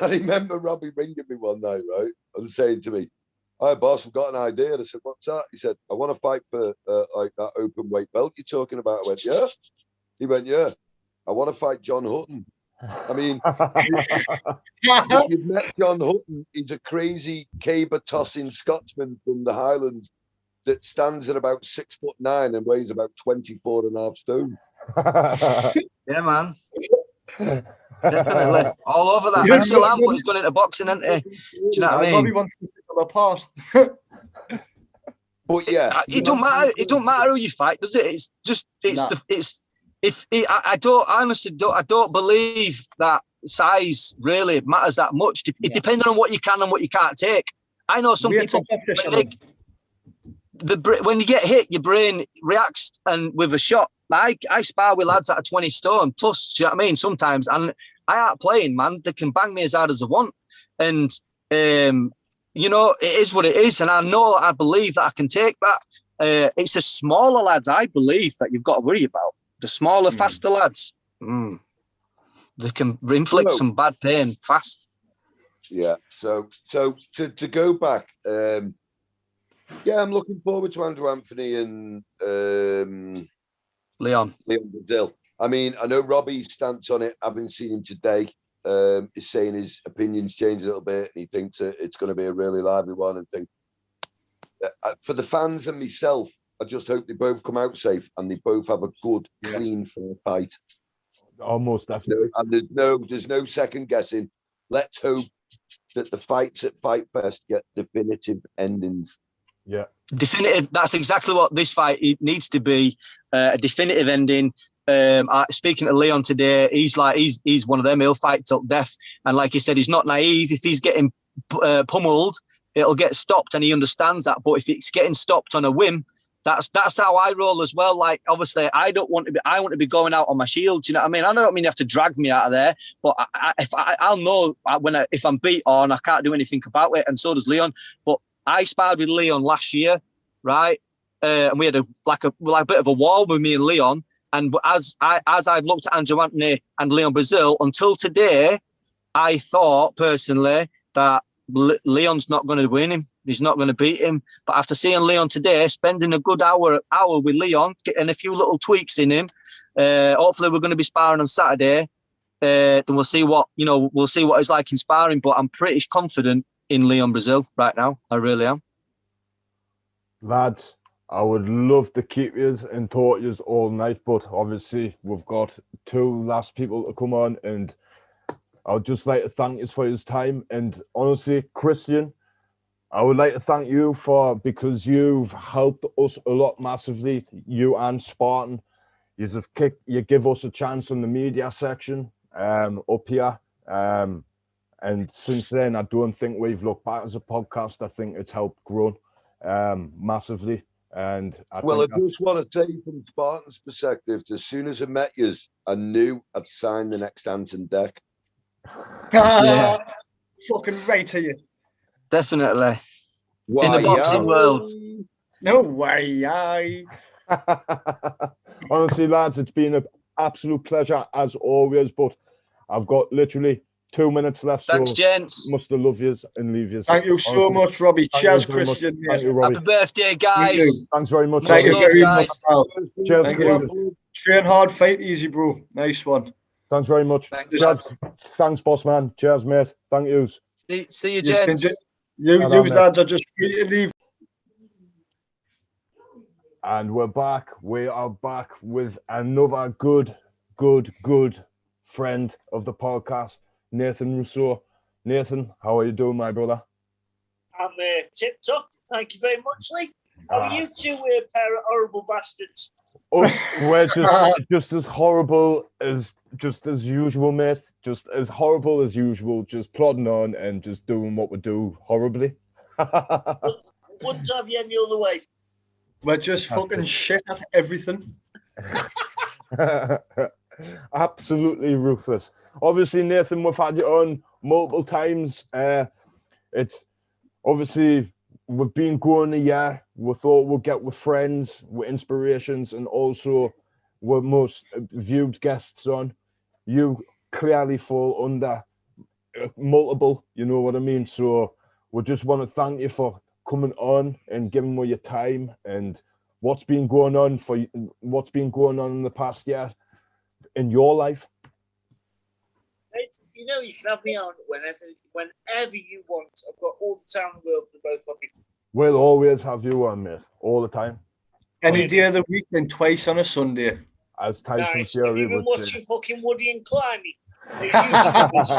Speaker 11: remember Robbie ringing me one night, right, and saying to me, "Hi, boss, I've got an idea." I said, "What's that?" He said, "I want to fight for like that open weight belt you're talking about." I went, "Yeah." He went, "Yeah, I want to fight John Hutton." I mean, if you've met John Hutton, he's a crazy caber-tossing Scotsman from the Highlands that stands at about 6'9" and weighs about 24.5 stone.
Speaker 10: Yeah, man. Definitely. All over that. And still am, but he's gone into boxing, hasn't he? Do you know what I mean?
Speaker 2: Robbie wants to pick them apart.
Speaker 11: But yeah,
Speaker 10: It don't matter. It don't matter who you fight, does it? It's just I don't believe that size really matters that much. It depends on what you can and what you can't take. I know some people when you get hit, your brain reacts and with a shot. I spar with lads that are 20 stone plus. Do you know what I mean? Sometimes, and I aren't playing, man. They can bang me as hard as they want, and you know, it is what it is. And I believe that I can take that. It's the smaller lads, I believe, that you've got to worry about. The smaller, faster lads. They can inflict some bad pain fast.
Speaker 11: Yeah. So to go back, yeah, I'm looking forward to Andrew Anthony and
Speaker 10: Leon
Speaker 11: Brazil. I mean, I know Robbie's stance on it. I haven't seen him today. Is saying his opinions changed a little bit, and he thinks that it's going to be a really lively one. And think for the fans and myself, I just hope they both come out safe and they both have a good, clean fair fight.
Speaker 1: Almost definitely.
Speaker 11: And there's no second guessing. Let's hope that the fights at Fight Fest get definitive endings.
Speaker 1: Yeah,
Speaker 10: definitive. That's exactly what this fight needs to be. A definitive ending. Speaking to Leon today, he's one of them. He'll fight till death, and like he said, he's not naive. If he's getting pummeled, it'll get stopped, and he understands that. But if it's getting stopped on a whim, that's how I roll as well. Like, obviously, I want to be going out on my shield. You know what I mean? I don't mean you have to drag me out of there, but I'll know if I'm beat on, I can't do anything about it, and so does Leon. But I sparred with Leon last year, right? And we had a bit of a war with me and Leon. And as I've looked at Andrew Anthony and Leon Brazil, until today, I thought personally that Leon's not going to win him. He's not going to beat him. But after seeing Leon today, spending a good hour with Leon, getting a few little tweaks in him, hopefully we're going to be sparring on Saturday. Then we'll see what it's like in sparring. But I'm pretty confident in Leon Brazil right now. I really am.
Speaker 1: Lads, I would love to keep yous and talk yous all night, but obviously we've got two last people to come on, and I would just like to thank yous for your time. And honestly, Christian, I would like to thank you because you've helped us a lot massively. You and Spartan, you give us a chance on the media section up here. And since then, I don't think we've looked back as a podcast. I think it's helped grow massively. And I
Speaker 11: just want to say from Spartan's perspective, as soon as I met you, I knew I'd sign the next Anton deck.
Speaker 2: Yeah. Fucking right to you.
Speaker 10: Definitely. In the boxing world.
Speaker 2: No way.
Speaker 1: Honestly, lads, it's been an absolute pleasure as always, but I've got literally 2 minutes left.
Speaker 10: Thanks,
Speaker 1: so
Speaker 10: gents.
Speaker 1: Must have love yous and leave yous.
Speaker 2: Thank you so much, Robbie. Cheers, Christian.
Speaker 1: Thank you, Robbie.
Speaker 10: Happy birthday, guys.
Speaker 1: Thanks very much.
Speaker 2: Thank you very much.
Speaker 1: Cheers.
Speaker 2: Thank you. Train hard, fight easy, bro. Nice one.
Speaker 1: Thanks very much. Thanks, boss man. Cheers, mate. Thank yous.
Speaker 10: See you, gents.
Speaker 2: You lads are just free to leave.
Speaker 1: And we're back. We are back with another good friend of the podcast, Nathan Russo. Nathan, how are you doing, my brother?
Speaker 12: I'm tip top. Thank you very much, Lee. How are you two, pair of horrible bastards?
Speaker 1: Oh, we're just as horrible as usual, mate. Just as horrible as usual. Just plodding on and just doing what we do horribly.
Speaker 12: Wouldn't have you any other way.
Speaker 2: We're just fucking shit at everything.
Speaker 1: Absolutely ruthless. Obviously, Nathan, we've had you on multiple times. It's obviously we've been going a year. We thought we'd get with friends, with inspirations, and also with most viewed guests on. You clearly fall under multiple, you know what I mean? So we just want to thank you for coming on and giving me your time and what's been going on in the past year in your life.
Speaker 12: You know, you can have me on whenever you want. I've got all the time in the world for both of you.
Speaker 1: We'll always have you on, mate, all the time.
Speaker 2: Any day of the week and twice on a Sunday.
Speaker 1: as Tyson
Speaker 12: Nice.
Speaker 1: Fury
Speaker 12: Have you been
Speaker 1: would
Speaker 12: watching
Speaker 1: say.
Speaker 12: fucking Woody and Climbing? These YouTubers.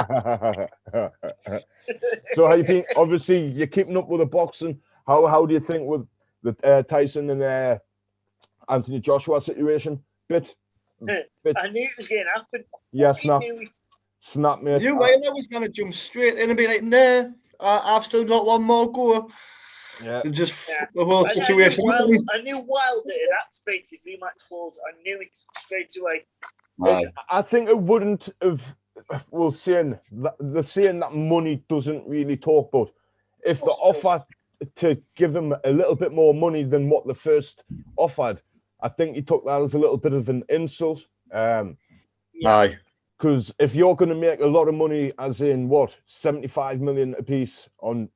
Speaker 1: So how you been? Obviously, you're keeping up with the boxing. How do you think with the Tyson and Anthony Joshua situation? Bit.
Speaker 12: I knew it was going to happen.
Speaker 1: Yeah,
Speaker 12: Fucking knew it.
Speaker 1: Snap, mate.
Speaker 2: You waiting? I was going to jump straight in and be like, nah, I've still got one more go.
Speaker 1: Yeah.
Speaker 2: And just the whole situation.
Speaker 12: I knew Wilder had activated rematch clause. I knew it straight away.
Speaker 1: I think it wouldn't have. Well, saying that money doesn't really talk, but if the offer to give him a little bit more money than what the first offered, I think he took that as a little bit of an insult.
Speaker 2: Aye.
Speaker 1: Because if you're going to make a lot of money, as in 75 million a piece on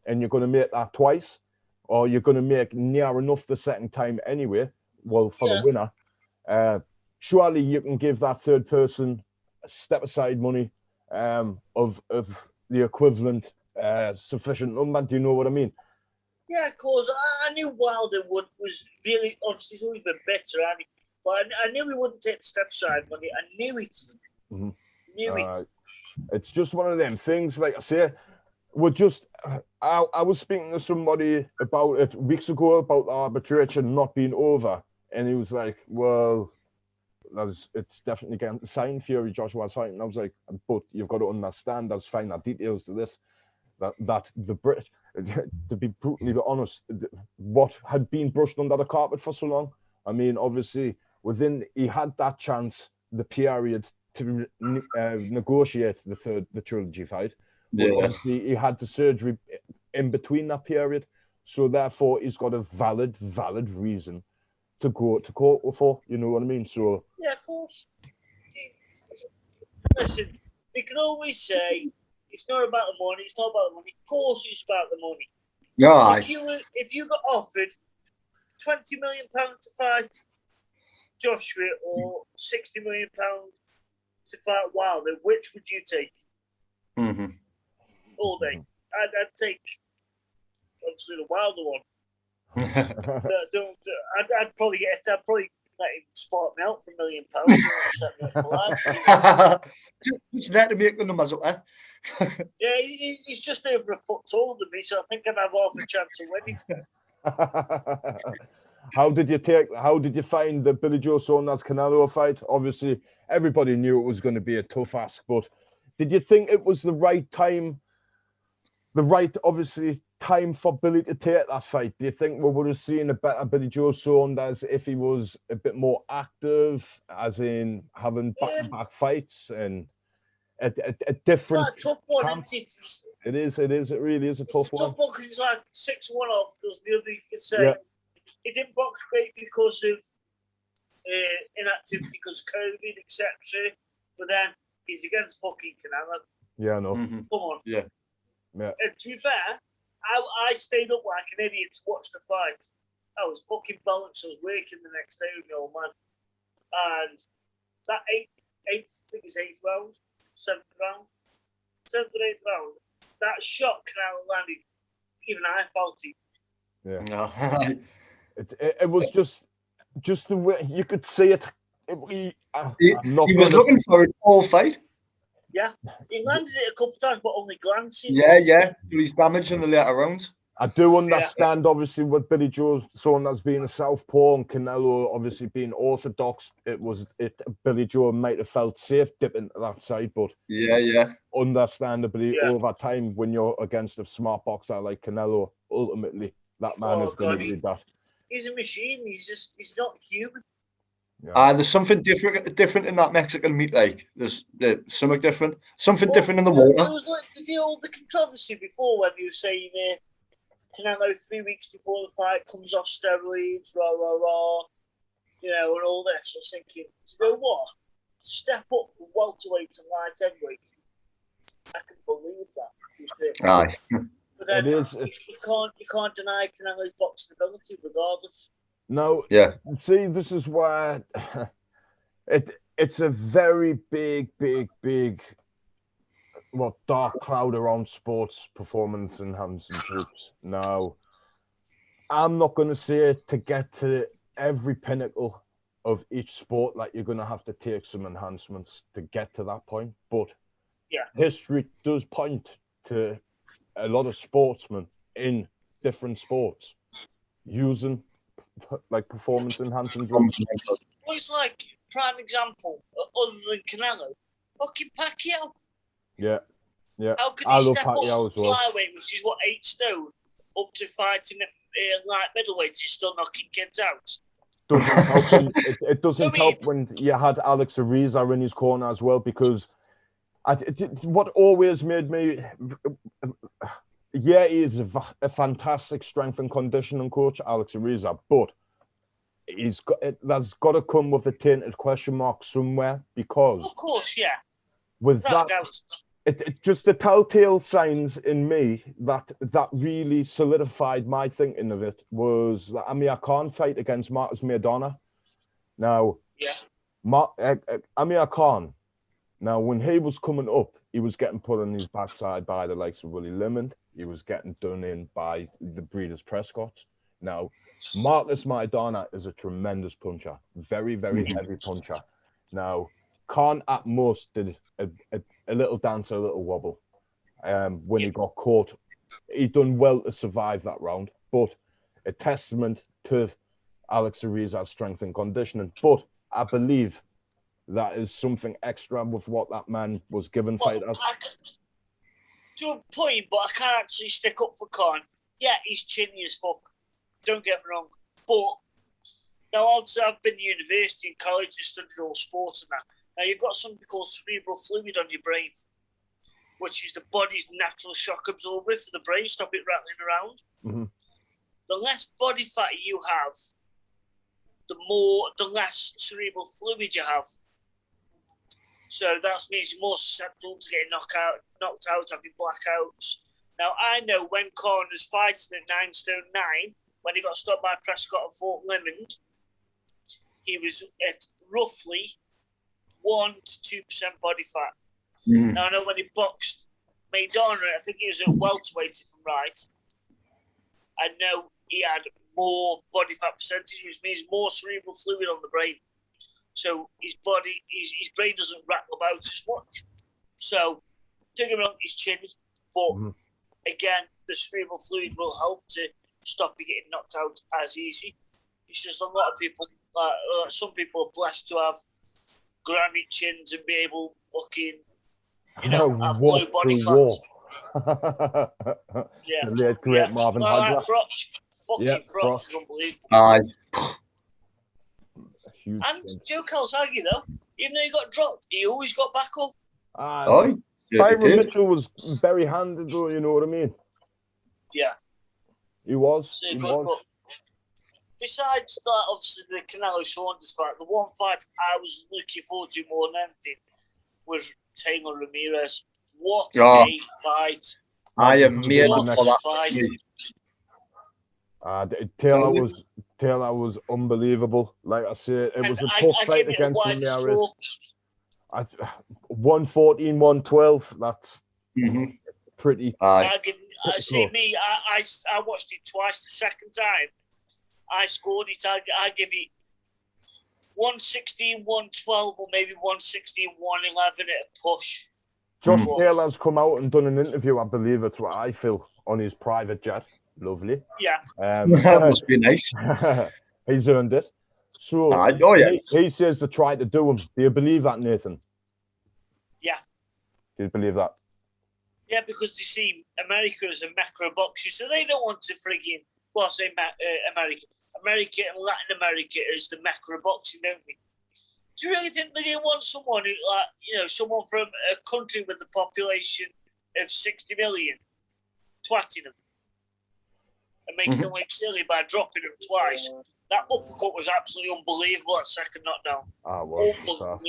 Speaker 1: and you're going to make that twice, or you're going to make near enough the second time anyway, for the winner, surely you can give that third person a step aside money of the equivalent sufficient number. Do you know what I mean?
Speaker 12: Yeah, of course. I knew Wilder was really, obviously he's always been better, hasn't he? But I knew he wouldn't take the step side money. I knew it.
Speaker 1: Mm-hmm.
Speaker 12: Knew it.
Speaker 1: It's just one of them things. Like I say, I was speaking to somebody about it weeks ago about the arbitration not being over, and he was like, "Well, it's definitely getting signed, Fury Joshua's fight." And I was like, "But you've got to understand, there's finer details to this. That the British, to be brutally honest, what had been brushed under the carpet for so long. I mean, obviously, he had that chance, the period to negotiate the trilogy fight. But obviously, he had the surgery in between that period, so therefore he's got a valid reason to go to court for. You know what I mean? So
Speaker 12: yeah, of course. Listen, they can always say it's not about the money. It's not about the money. Of course, it's about the money.
Speaker 2: Yeah.
Speaker 12: If you got offered £20 million to fight Joshua or £60 million to fight Wilder, which would you take?
Speaker 2: Mm-hmm.
Speaker 12: All day. I'd take obviously the Wilder one. I'd probably let him spot me out for £1 million.
Speaker 2: Just there to make the numbers up, eh?
Speaker 12: Yeah, he's just over a foot taller than me, so I think I'd have half a chance of winning.
Speaker 1: How did you find the Billy Joe Saunders Canelo fight? Obviously, everybody knew it was going to be a tough ask, but did you think it was the right time for Billy to take that fight? Do you think we would have seen a better Billy Joe Saunders if he was a bit more active, as in having back-to-back fights and a different?
Speaker 12: It's a tough one, isn't it?
Speaker 1: It is. It really is a tough one.
Speaker 12: It's a tough one because it's like 6-1 off. Because the other you could say he didn't box great because of inactivity, because of COVID, etc. But then he's against fucking Canelo.
Speaker 1: Yeah, I know.
Speaker 2: Mm-hmm.
Speaker 12: Come on.
Speaker 1: Yeah.
Speaker 12: And to be fair, I stayed up like an idiot to watch the fight. I was fucking balanced. I was working the next day with my old man. And that eighth round, seventh and eighth round, that shot Canelo landed. Even I felt it.
Speaker 1: Yeah.
Speaker 2: No.
Speaker 1: It was just the way you could see it. He
Speaker 2: was looking for a whole fight.
Speaker 12: Yeah, he landed it a couple of times, but only glancing.
Speaker 2: Yeah. He's damaged in the later rounds.
Speaker 1: I do understand, obviously, with Billy Joe Saunders being a southpaw and Canelo obviously being orthodox. Billy Joe might have felt safe dipping to that side, but understandably, over time, when you're against a smart boxer like Canelo, ultimately that man is going to do that.
Speaker 12: He's a machine. He's not human.
Speaker 1: Yeah.
Speaker 2: There's something different in that Mexican meat. Like there's something different different in the water.
Speaker 12: It was like the controversy before when you were saying Canelo 3 weeks before the fight comes off steroids, rah, and all this. I was thinking, you know what? To step up from welterweight to light heavyweight, I can believe that.
Speaker 2: Aye.
Speaker 12: But then you can't deny Canelo's boxing ability regardless.
Speaker 1: No, see, this is why it's a very big, dark cloud around sports performance enhancing groups. Now, I'm not going to say to get to every pinnacle of each sport that you're going to have to take some enhancements to get to that point. But history does point to a lot of sportsmen in different sports using like performance enhancing drugs.
Speaker 12: Well, it's like prime example, other than Canelo, fucking Pacquiao.
Speaker 1: Yeah.
Speaker 12: How can
Speaker 1: I
Speaker 12: he
Speaker 1: love
Speaker 12: step
Speaker 1: Pacquiao
Speaker 12: up
Speaker 1: as well.
Speaker 12: flyweight, which is what 8 stone, up to fighting at light middleweight, he's still knocking kids out.
Speaker 1: Doesn't help it doesn't help when you had Alex Ariza in his corner as well, because what always made me, he is a fantastic strength and conditioning coach, Alex Ariza, but that's got to come with a tainted question mark somewhere, because
Speaker 12: of course, yeah,
Speaker 1: with that, it just the telltale signs in me that really solidified my thinking of it was that Amir Khan fight against Marcus Maidana. Now, Amir Khan, now when he was coming up, he was getting put on his backside by the likes of Willie Lemon. He was getting done in by the Breeders' Prescott. Now, Marcus Maidana is a tremendous puncher, very, very heavy puncher. Now, Khan at most did a little dance, a little wobble when he got caught. He done well to survive that round, but a testament to Alex Ariza's strength and conditioning. But I believe that is something extra with what that man was given fighters.
Speaker 12: To a point, but I can't actually stick up for Khan. Yeah, he's chinny as fuck. Don't get me wrong. But now, obviously, I've been to university and college and studied all sports and that. Now, you've got something called cerebral fluid on your brain, which is the body's natural shock absorber for the brain, stop it rattling around.
Speaker 1: Mm-hmm.
Speaker 12: The less body fat you have, the less cerebral fluid you have. So that means you're more susceptible to getting knocked out, having blackouts. Now, I know when Khan was fighting at 9 stone 9, when he got stopped by Prescott at Fort Lemond, he was at roughly 1 to 2% body fat. Now, I know when he boxed Maidana, I think he was at welterweight, if I'm right. I know he had more body fat percentage, which means more cerebral fluid on the brain. So his brain doesn't rattle about as much. So, don't get me wrong, he's chinny, but again, the cerebral fluid will help to stop you getting knocked out as easy. It's just a lot of people, some people are blessed to have granite chins and be able fucking, have low body fat.
Speaker 1: The great Marvin Hagler.
Speaker 12: Froch is unbelievable.
Speaker 1: Huge
Speaker 12: and Joe Calzaghe, though, even though he got dropped, he always got back up.
Speaker 1: Byron Mitchell was very handed, though, you know what I mean?
Speaker 12: Yeah.
Speaker 1: He was.
Speaker 12: So besides that, obviously, the Canelo Saunders fight, the one fight I was looking forward to more than anything was Taylor Ramirez. What a fight.
Speaker 2: I am made for that
Speaker 12: fight.
Speaker 1: Taylor was unbelievable. Like I said, it was a tough fight against Ramirez. 114-112. That's pretty.
Speaker 12: I watched it twice. The second time I scored it, I give it 116-112 or maybe 116-111 at a push.
Speaker 1: Josh Taylor's come out and done an interview, I believe it's what I feel, on his private jet. Lovely.
Speaker 12: Yeah.
Speaker 2: That must be nice.
Speaker 1: He's earned it. So he says to try to do him. Do you believe that, Nathan?
Speaker 12: Yeah.
Speaker 1: Do you believe that?
Speaker 12: Yeah, because they see America as a macro boxer, so they don't want to frigging, well, I say America and Latin America as the macro boxing, don't they? Do you really think they want someone who, someone from a country with a population of 60 million twatting them and making them look silly by dropping them twice? That uppercut was absolutely unbelievable at second knockdown. Unbelievable.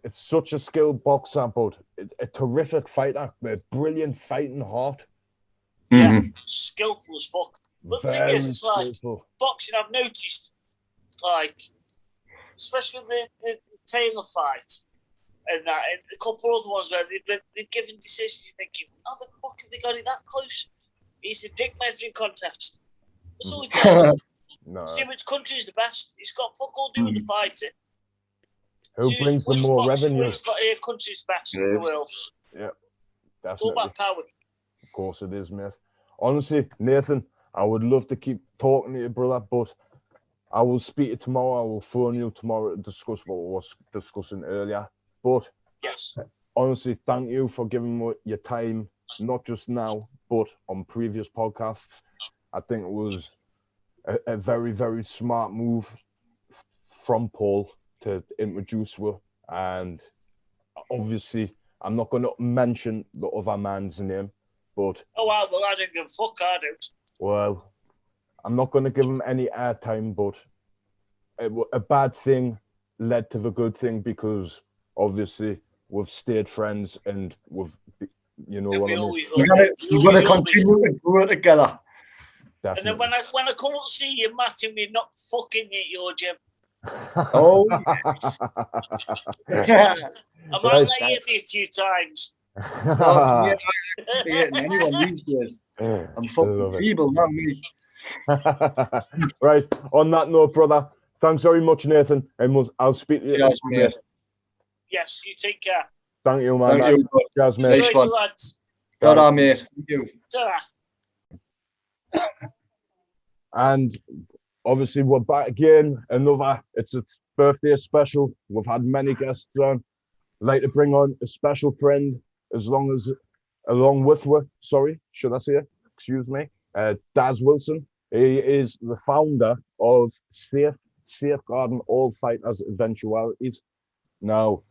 Speaker 1: It's such a skilled boxer, but a terrific fighter, a brilliant fighting heart.
Speaker 12: Yeah, skillful as fuck. But the thing is, it's like
Speaker 1: skillful.
Speaker 12: Boxing, I've noticed, like, especially the Taylor fight and that, and a couple other ones where they've given decisions, you're thinking, how the fuck have they got it that close? It's a dick measuring contest. That's all it is.
Speaker 1: No.
Speaker 12: See which country's the best. It's got fuck all to do with the fighting.
Speaker 1: Who brings the more revenue?
Speaker 12: Which country's best in the world?
Speaker 1: Yeah,
Speaker 12: It's all
Speaker 1: definitely.
Speaker 12: about power.
Speaker 1: Of course it is, mate. Honestly, Nathan, I would love to keep talking to you, brother, but I will speak to you tomorrow. I will phone you tomorrow to discuss what we were discussing earlier. But
Speaker 12: yes,
Speaker 1: honestly, thank you for giving me your time, not just now, but on previous podcasts. I think it was a very, very smart move from Paul to introduce you. And obviously, I'm not going to mention the other man's name, but...
Speaker 12: Oh, well, I didn't give a fuck, I don't.
Speaker 1: Well, I'm not going to give him any airtime, but a bad thing led to the good thing because obviously we've stayed friends and we've, you know what I mean?
Speaker 2: You're going to continue to grow together.
Speaker 1: Definitely.
Speaker 12: And then when I come up to see you, Matt, and me not fucking at your gym.
Speaker 2: Oh,
Speaker 12: I might let you hit me a few times.
Speaker 2: Oh, yeah, anyone these days. I'm fucking feeble, not me.
Speaker 1: Right, on that note, brother, thanks very much, Nathan, and I'll speak to you later, mate.
Speaker 12: Yes, you take care.
Speaker 1: Thank you, man.
Speaker 2: Thank you.
Speaker 1: Cheers, mate.
Speaker 2: Nice one. Good on, mate. Thank you.
Speaker 1: And obviously we're back again. It's its birthday special. We've had many guests on. Like to bring on a special friend along with you. Sorry, should I say it? Excuse me. Daz Wilson. He is the founder of Safeguarding All Fighters' Eventualities. Now,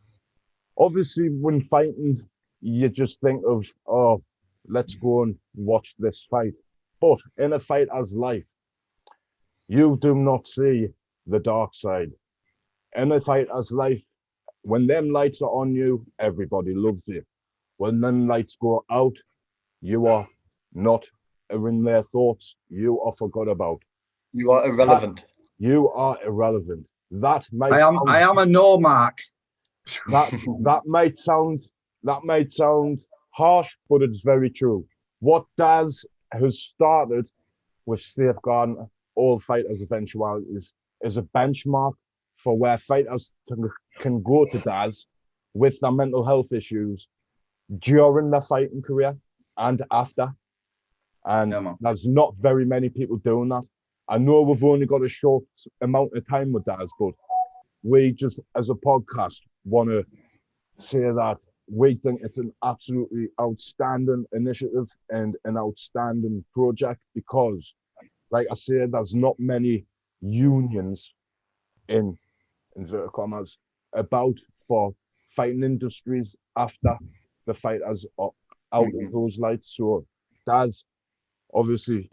Speaker 1: obviously, when fighting, you just think of, oh, let's go and watch this fight. But in a fighter's life, you do not see the dark side. In a fighter's life, when them lights are on you, everybody loves you. When them lights go out, you are not in their thoughts. You are forgot about.
Speaker 2: You are irrelevant.
Speaker 1: You are irrelevant. That might.
Speaker 2: I am a no mark.
Speaker 1: That might sound harsh, but it's very true. What Daz has started with Safeguarding All Fighters' Eventualities is a benchmark for where fighters can go to Daz with their mental health issues during their fighting career and after. And there's not very many people doing that. I know we've only got a short amount of time with Daz, but we just, as a podcast, want to say that we think it's an absolutely outstanding initiative and an outstanding project because, like I said, there's not many unions in inverted commas about for fighting industries after the fighters are out of those lights. So, Daz, obviously,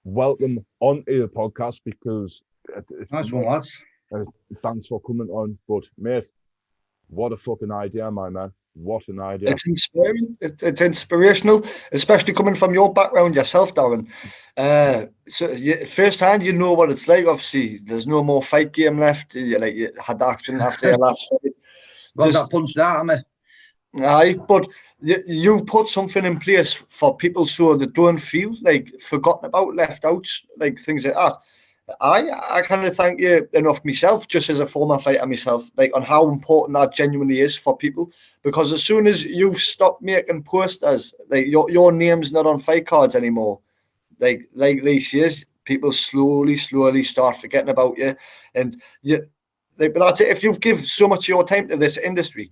Speaker 1: welcome onto the podcast because
Speaker 2: nice one, lads.
Speaker 1: Thanks for coming on. But mate, what a fucking idea, my man. What an idea.
Speaker 2: It's inspiring. It's inspirational, especially coming from your background yourself, Darren. Firsthand, you know what it's like. Obviously, there's no more fight game left. You had the accident after your last fight.
Speaker 13: Well, that punched out of me.
Speaker 2: Aye, but you've put something in place for people so they don't feel like forgotten about, left out, like things like that. I kind of thank you enough myself, just as a former fighter myself, like on how important that genuinely is for people. Because as soon as you've stopped making posters, like your name's not on fight cards anymore, like Lee says, people slowly start forgetting about you. And but that's it. If you've given so much of your time to this industry,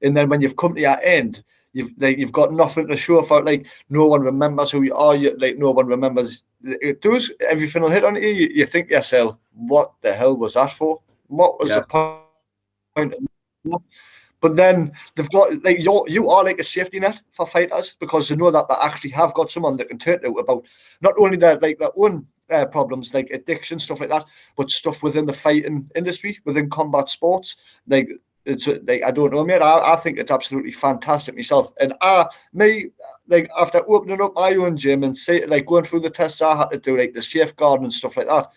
Speaker 2: and then when you've come to your end, you've got nothing to show for it. Like no one remembers who you are. No one remembers. It does. Everything will hit on you. You think to yourself, what the hell was that for? What was the point? But then they've got like you are like a safety net for fighters because they know that they actually have got someone that can turn to about not only their own problems like addiction, stuff like that, but stuff within the fighting industry, within combat sports. It's like I don't know, mate. I think it's absolutely fantastic myself. And after opening up my own gym and going through the tests I had to do, like the safeguarding and stuff like that,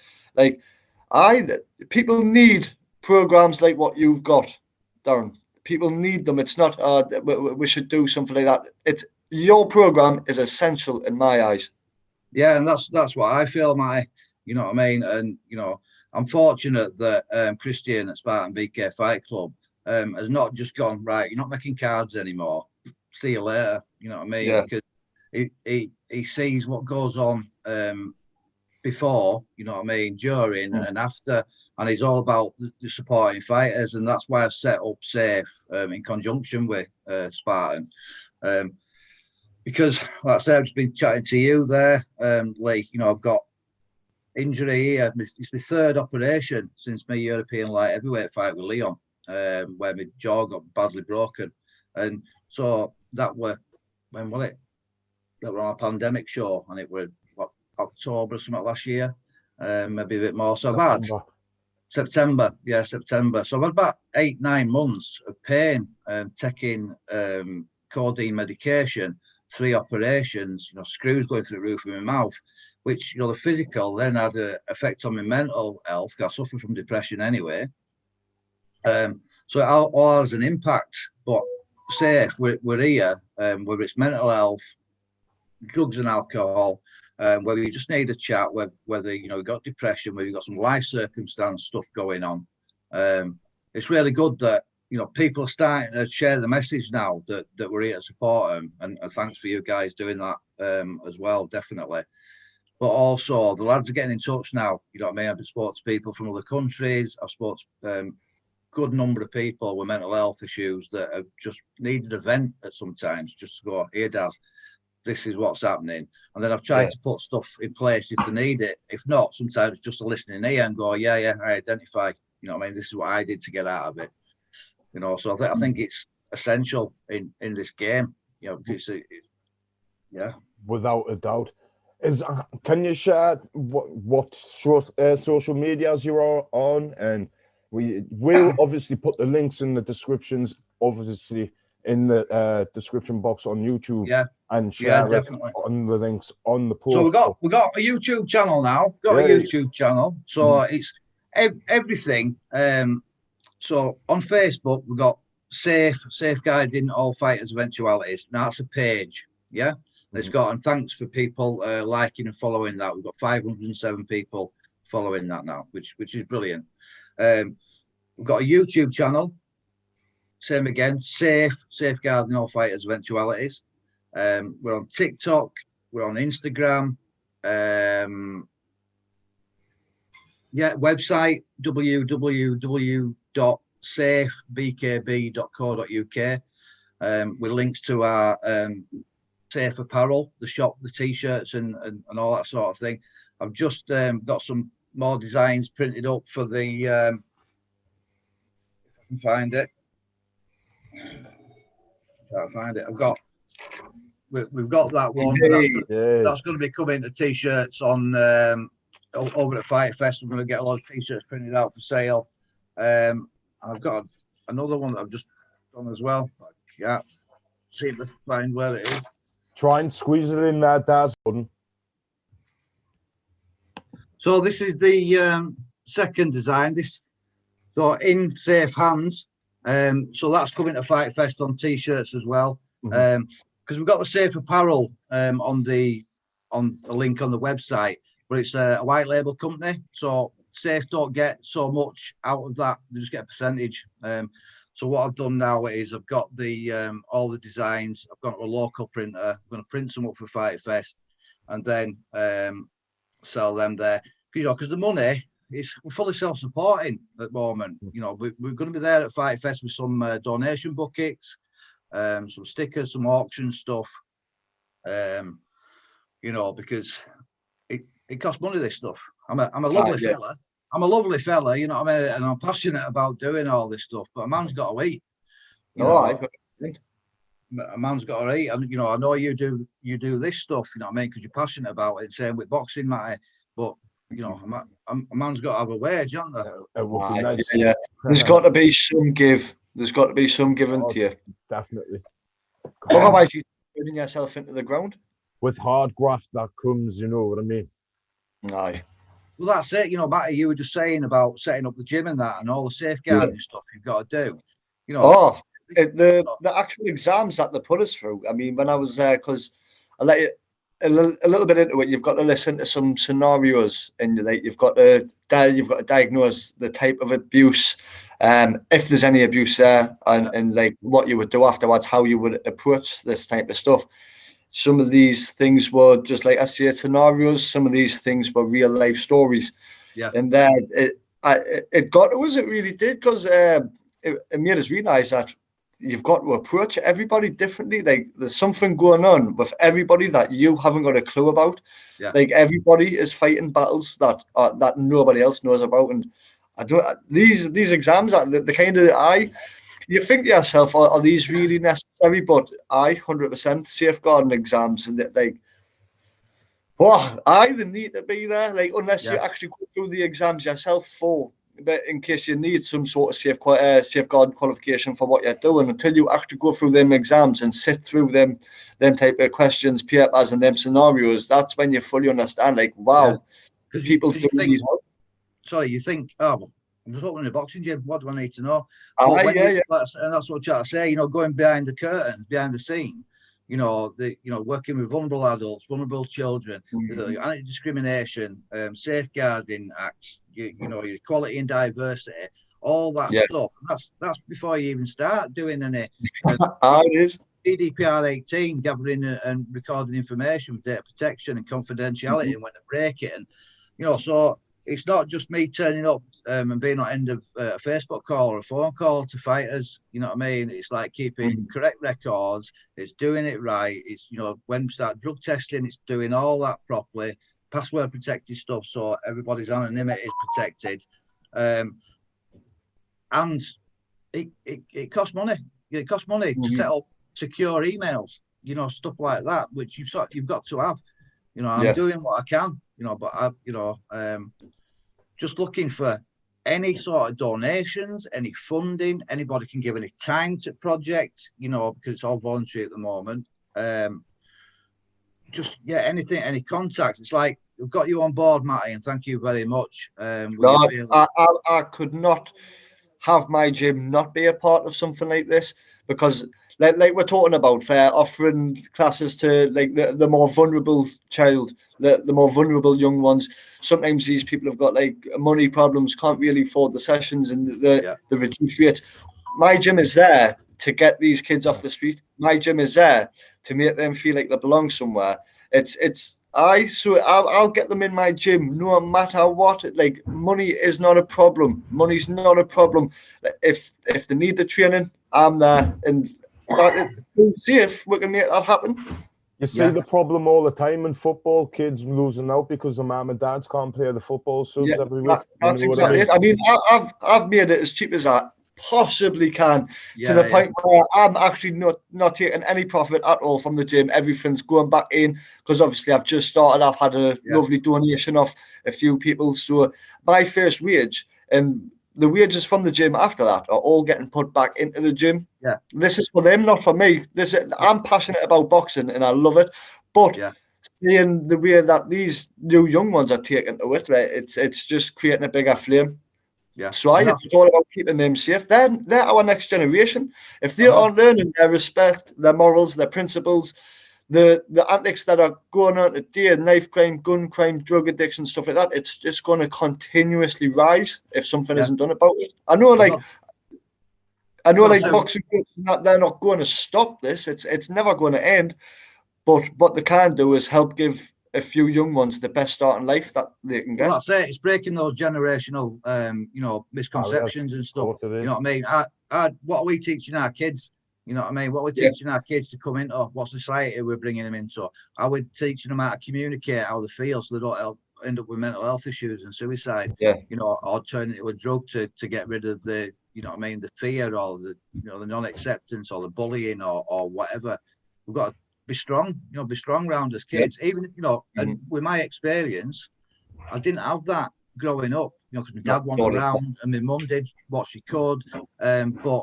Speaker 2: people need programs like what you've got, Darren. People need them. It's not we should do something like that. It's your program is essential in my eyes.
Speaker 13: Yeah, and that's what I feel. You know what I mean? And you know, I'm fortunate that Christie at Spartan BK FightClub has not just gone, right, you're not making cards anymore. See you later. You know what I mean?
Speaker 2: Yeah.
Speaker 13: Because he sees what goes on before, you know what I mean, during and after, and he's all about the supporting fighters, and that's why I've set up Safe in conjunction with Spartan. Because, like I said, I've just been chatting to you there, Lee. You know, I've got injury here. It's my third operation since my European light heavyweight fight with Leon, where my jaw got badly broken. And so that were, when was it? That were on a pandemic show, and it was what, October or something last year, maybe a bit more. So I've had September. So I've had about 8-9 months of pain, taking codeine medication, 3 operations, you know, screws going through the roof of my mouth, which, you know, the physical then had an effect on my mental health. I suffer from depression anyway. So it all has an impact. But Safe, we're here, whether it's mental health, drugs and alcohol, whether you just need a chat, whether you know, you've got depression, whether you've got some life circumstance stuff going on. It's really good that, you know, people are starting to share the message now that we're here to support them, and thanks for you guys doing that as well, definitely. But also the lads are getting in touch now. You know what I mean? I've spoken to people from other countries. I've spoken to good number of people with mental health issues that have just needed a vent at sometimes, just to go, here, Daz, this is what's happening. And then I've tried to put stuff in place if they need it. If not, sometimes it's just a listening ear and go, yeah, I identify, you know what I mean? This is what I did to get out of it. You know, so I think it's essential in this game, you know, because
Speaker 1: without a doubt. Can you share what social medias you're on? And we'll obviously put the links in the descriptions, obviously in the description box on YouTube. And share
Speaker 13: definitely
Speaker 1: on the links on the post.
Speaker 13: So we got a YouTube channel now. YouTube channel. So it's everything. So on Facebook we've got Safeguarding All Fighters Eventualities. Now that's a page. Yeah. It's got, and thanks for people liking and following that. We've got 507 people following that now, which is brilliant. We've got a YouTube channel. Same again, Safeguarding All Fighters Eventualities. We're on TikTok. We're on Instagram. Website www.safebkb.co.uk with links to our Safe apparel, the shop, the t-shirts and all that sort of thing. I've just got some more designs printed up for the if I can find it. Can't find it. We've got that one. That's going to be coming to t-shirts on over at Fight Fest. I'm going to get a lot of t-shirts printed out for sale. I've got another one that I've just done as well. I can't seem to find where it is.
Speaker 1: Try and squeeze it in there, Daz.
Speaker 13: So this is the second design. So in safe hands. So that's coming to Fight Fest on t-shirts as well. Because we've got the Safe apparel on a link on the website, but it's a white label company. So Safe don't get so much out of that; they just get a percentage. So what I've done now is I've got the all the designs. I've got a local printer. I'm going to print some up for Fight Fest, and then sell them there. You know, because the money is we're fully self-supporting at the moment. You know, we're going to be there at Fight Fest with some donation buckets, some stickers, some auction stuff. You know, because it costs money. This stuff. I'm a lovely fella. I'm a lovely fella, you know what I mean, and I'm passionate about doing all this stuff. But a man's got to eat. A man's got to eat, and you know, I know you do this stuff, you know what I mean, because you're passionate about it. Same with boxing, Matty. But you know, a man's got to have a wage, hasn't there?
Speaker 2: There's got to be some give. There's got to be some given to you.
Speaker 1: Definitely.
Speaker 2: Otherwise, you're putting yourself into the ground.
Speaker 1: With hard graft that comes, you know what I mean.
Speaker 2: Aye.
Speaker 13: Well, that's it. You know, Matty, you were just saying about setting up the gym and that, and all the safeguarding stuff you've got to do. You know,
Speaker 2: the actual exams that they put us through. I mean, when I was there, because I let a little bit into it, you've got to listen to some scenarios, and like you've got to diagnose the type of abuse, if there's any abuse there, and like what you would do afterwards, how you would approach this type of stuff. Some of these things were just like I said, scenarios. Some of these things were real life stories.
Speaker 13: Yeah.
Speaker 2: And it got to us. It really did, because it made us realise that you've got to approach everybody differently. Like there's something going on with everybody that you haven't got a clue about.
Speaker 13: Yeah.
Speaker 2: Like everybody is fighting battles that nobody else knows about. And I don't. These exams are the kind of you think to yourself, are these really necessary? But 100% safeguarding exams, and like, they need to be there. Like unless you actually go through the exams yourself but in case you need some sort of safeguard qualification for what you're doing, until you actually go through them exams and sit through them type of questions, papers, and them scenarios, that's when you fully understand. Like, wow, people do these.
Speaker 13: Sorry, you think, well, I'm just opening a boxing gym. What do I need to know?
Speaker 2: And
Speaker 13: that's what I'm trying to say. Going behind the curtains, behind the scene. Working with vulnerable adults, vulnerable children, anti-discrimination, safeguarding acts, your equality and diversity, all that stuff. That's before you even start doing any.
Speaker 2: It is.
Speaker 13: GDPR 18, gathering and recording information with data protection and confidentiality, and when to break it, and so it's not just me turning up and being at the end of a Facebook call or a phone call to fighters. You know what I mean? It's like keeping correct records. It's doing it right. It's, when we start drug testing, it's doing all that properly, password protected stuff, so everybody's anonymity is protected. And it costs money. It costs money to set up secure emails, stuff like that, which you've got to have. I'm doing what I can, but just looking for any sort of donations, any funding, anybody can give any time to project, because it's all voluntary at the moment. Anything, any contacts. It's like, we've got you on board, Matty, and thank you very much.
Speaker 2: I could not have my gym not be a part of something like this, because like we're talking about, offering classes to like the more vulnerable child, the more vulnerable young ones. Sometimes these people have got like money problems, can't really afford the sessions and the reduced rates. My gym is there to get these kids off the street. My gym is there to make them feel like they belong somewhere. I'll get them in my gym no matter what. Like, money is not a problem. Money's not a problem. If they need the training, I'm there, and see if we can make that happen.
Speaker 1: You see the problem all the time in football, kids losing out because the mum and dads can't play the football subs every week.
Speaker 2: That's exactly it. I mean, I've made it as cheap as I possibly can, to the point where I'm actually not taking any profit at all from the gym. Everything's going back in, because obviously I've just started. I've had a lovely donation of a few people, so my first wage and the wages from the gym after that are all getting put back into the gym. This is for them, not for me. I'm passionate about boxing and I love it, but seeing the way that these new young ones are taking to it, right, it's just creating a bigger flame. So it's all about keeping them safe. They're our next generation. If they aren't learning their respect, their morals, their principles, the antics that are going on today, knife crime, gun crime, drug addiction, stuff like that, it's just going to continuously rise if something isn't done about it. I know boxing groups, they're not going to stop this. It's never going to end. But what they can do is help give a few young ones the best start in life that they can get.
Speaker 13: Well, that's it. It's breaking those generational, misconceptions and stuff. You know what I mean? What are we teaching our kids? You know what I mean? What we're teaching our kids to come into, what society we're bringing them into. Are we teaching them how to communicate, how they feel, so they don't end up with mental health issues and suicide? Or turn into a drug to get rid of the, the fear or the, the non-acceptance or the bullying or whatever. We've got to be strong, be strong around as kids. Even, and with my experience, I didn't have that growing up, because my dad wandered around and my mum did what she could, but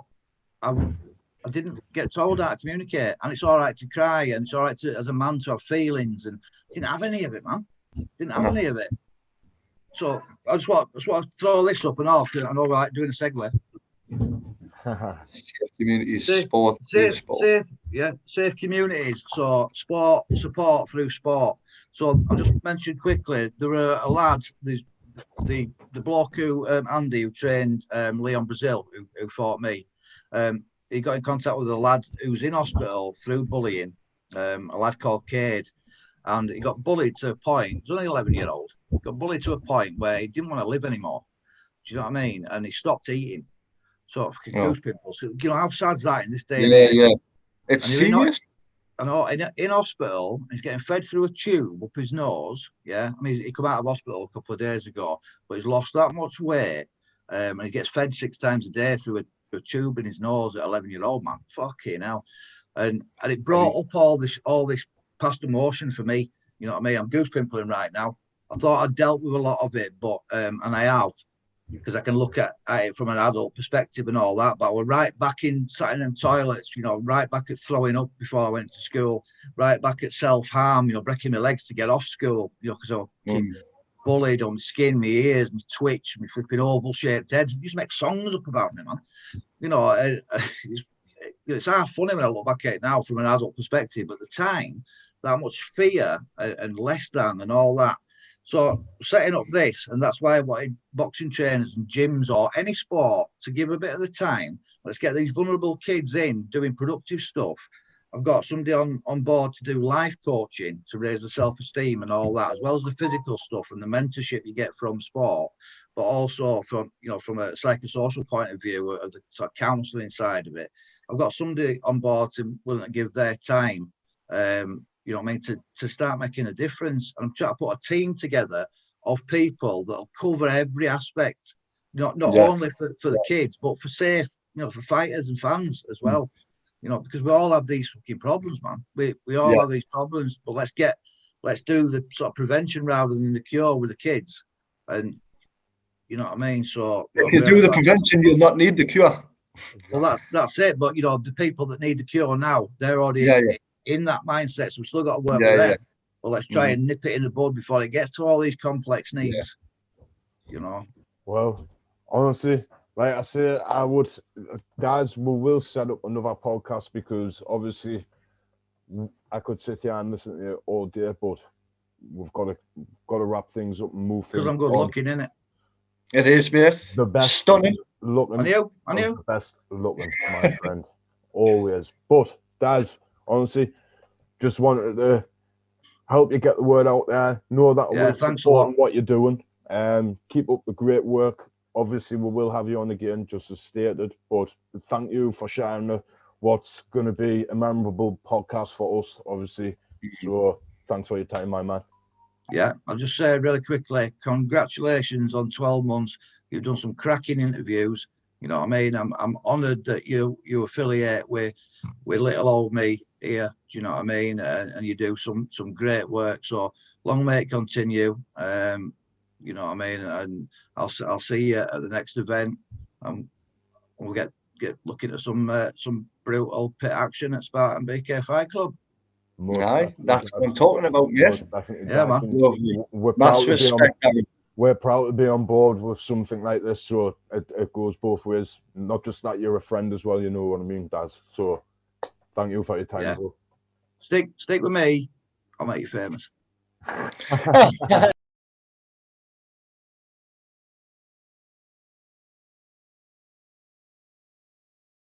Speaker 13: I didn't get told how to communicate, and it's all right to cry, and it's all right to, as a man, to have feelings, and didn't have any of it, man. Didn't have any of it. So I just want to throw this up and all, because I know we're like doing a segue.
Speaker 2: Community sport.
Speaker 13: Safe, safe communities. So sport support through sport. So I'll just mention quickly, there are a lad, the bloke who Andy, who trained Leon Brazil, who fought me. He got in contact with a lad who's in hospital through bullying, a lad called Cade, and he got bullied to a point. He's only 11-year-old. Got bullied to a point where he didn't want to live anymore. Do you know what I mean? And he stopped eating. So goose pimples. You know how sad's that in this day?
Speaker 2: Yeah. It's serious.
Speaker 13: I know, in hospital, he's getting fed through a tube up his nose. Yeah, I mean, he come out of hospital a couple of days ago, but he's lost that much weight, and he gets fed 6 times a day through a tube in his nose at 11-year-old, man. Fucking hell. And it brought up all this past emotion for me. You know what I mean? I'm goose pimpling right now. I thought I'd dealt with a lot of it, but and I have, because I can look at it from an adult perspective and all that. But we're right back in sat in them toilets, you know, right back at throwing up before I went to school, right back at self-harm, you know, breaking my legs to get off school, you know, because I was bullied on my skin, my ears, my twitch, my flipping oval-shaped head. I used to make songs up about me, man. You know, it's half funny when I look back at it now from an adult perspective. But at the time, that much fear and less than and all that. So setting up this, and that's why I wanted boxing trainers and gyms or any sport to give a bit of the time. Let's get these vulnerable kids in doing productive stuff. I've got somebody on board to do life coaching to raise the self-esteem and all that, as well as the physical stuff and the mentorship you get from sport, but also from a psychosocial point of view of the sort of counselling side of it. I've got somebody on board willing to give their time. You know what I mean, to start making a difference. And I'm trying to put a team together of people that'll cover every aspect, not only for the kids, but for safe, you know, for fighters and fans as well. You know, because we all have these fucking problems, man. We all have these problems, but let's do the sort of prevention rather than the cure with the kids. And you know what I mean? So
Speaker 2: if you do the prevention, you'll not need the cure.
Speaker 13: Well, that's it. But you know, the people that need the cure now, they're already in that mindset, so we've still got to work with them. Well, let's try and nip it in the bud before it gets to all these complex needs. You know.
Speaker 1: Well, honestly, like I say, guys, we will set up another podcast, because obviously I could sit here and listen to you all day, but we've got to wrap things up and move.
Speaker 13: Because I'm good looking, innit?
Speaker 2: It is, mate.
Speaker 1: The best
Speaker 2: stunning
Speaker 1: looking.
Speaker 13: I knew.
Speaker 1: The best looking, my friend. Always. But Daz, honestly, just wanted to help you get the word out there. Know that we're supporting what you're doing. Keep up the great work. Obviously, we will have you on again, just as stated. But thank you for sharing what's going to be a memorable podcast for us, obviously. So thanks for your time, my man.
Speaker 13: Yeah, I'll just say really quickly, congratulations on 12 months. You've done some cracking interviews. You know what I mean? I'm honoured that you affiliate with little old me here. Do you know what I mean? And you do some great work. So long may it continue. You know what I mean? And I'll see you at the next event. We'll get looking at some brutal pit action at Spartan BK FightClub.
Speaker 2: Aye, that's what I'm talking about. Yes.
Speaker 13: Yeah, man.
Speaker 1: We're proud to be on board with something like this, so it goes both ways. Not just that you're a friend as well, you know what I mean, Daz. So thank you for your time.
Speaker 13: Yeah. Stick with me, I'll make you famous.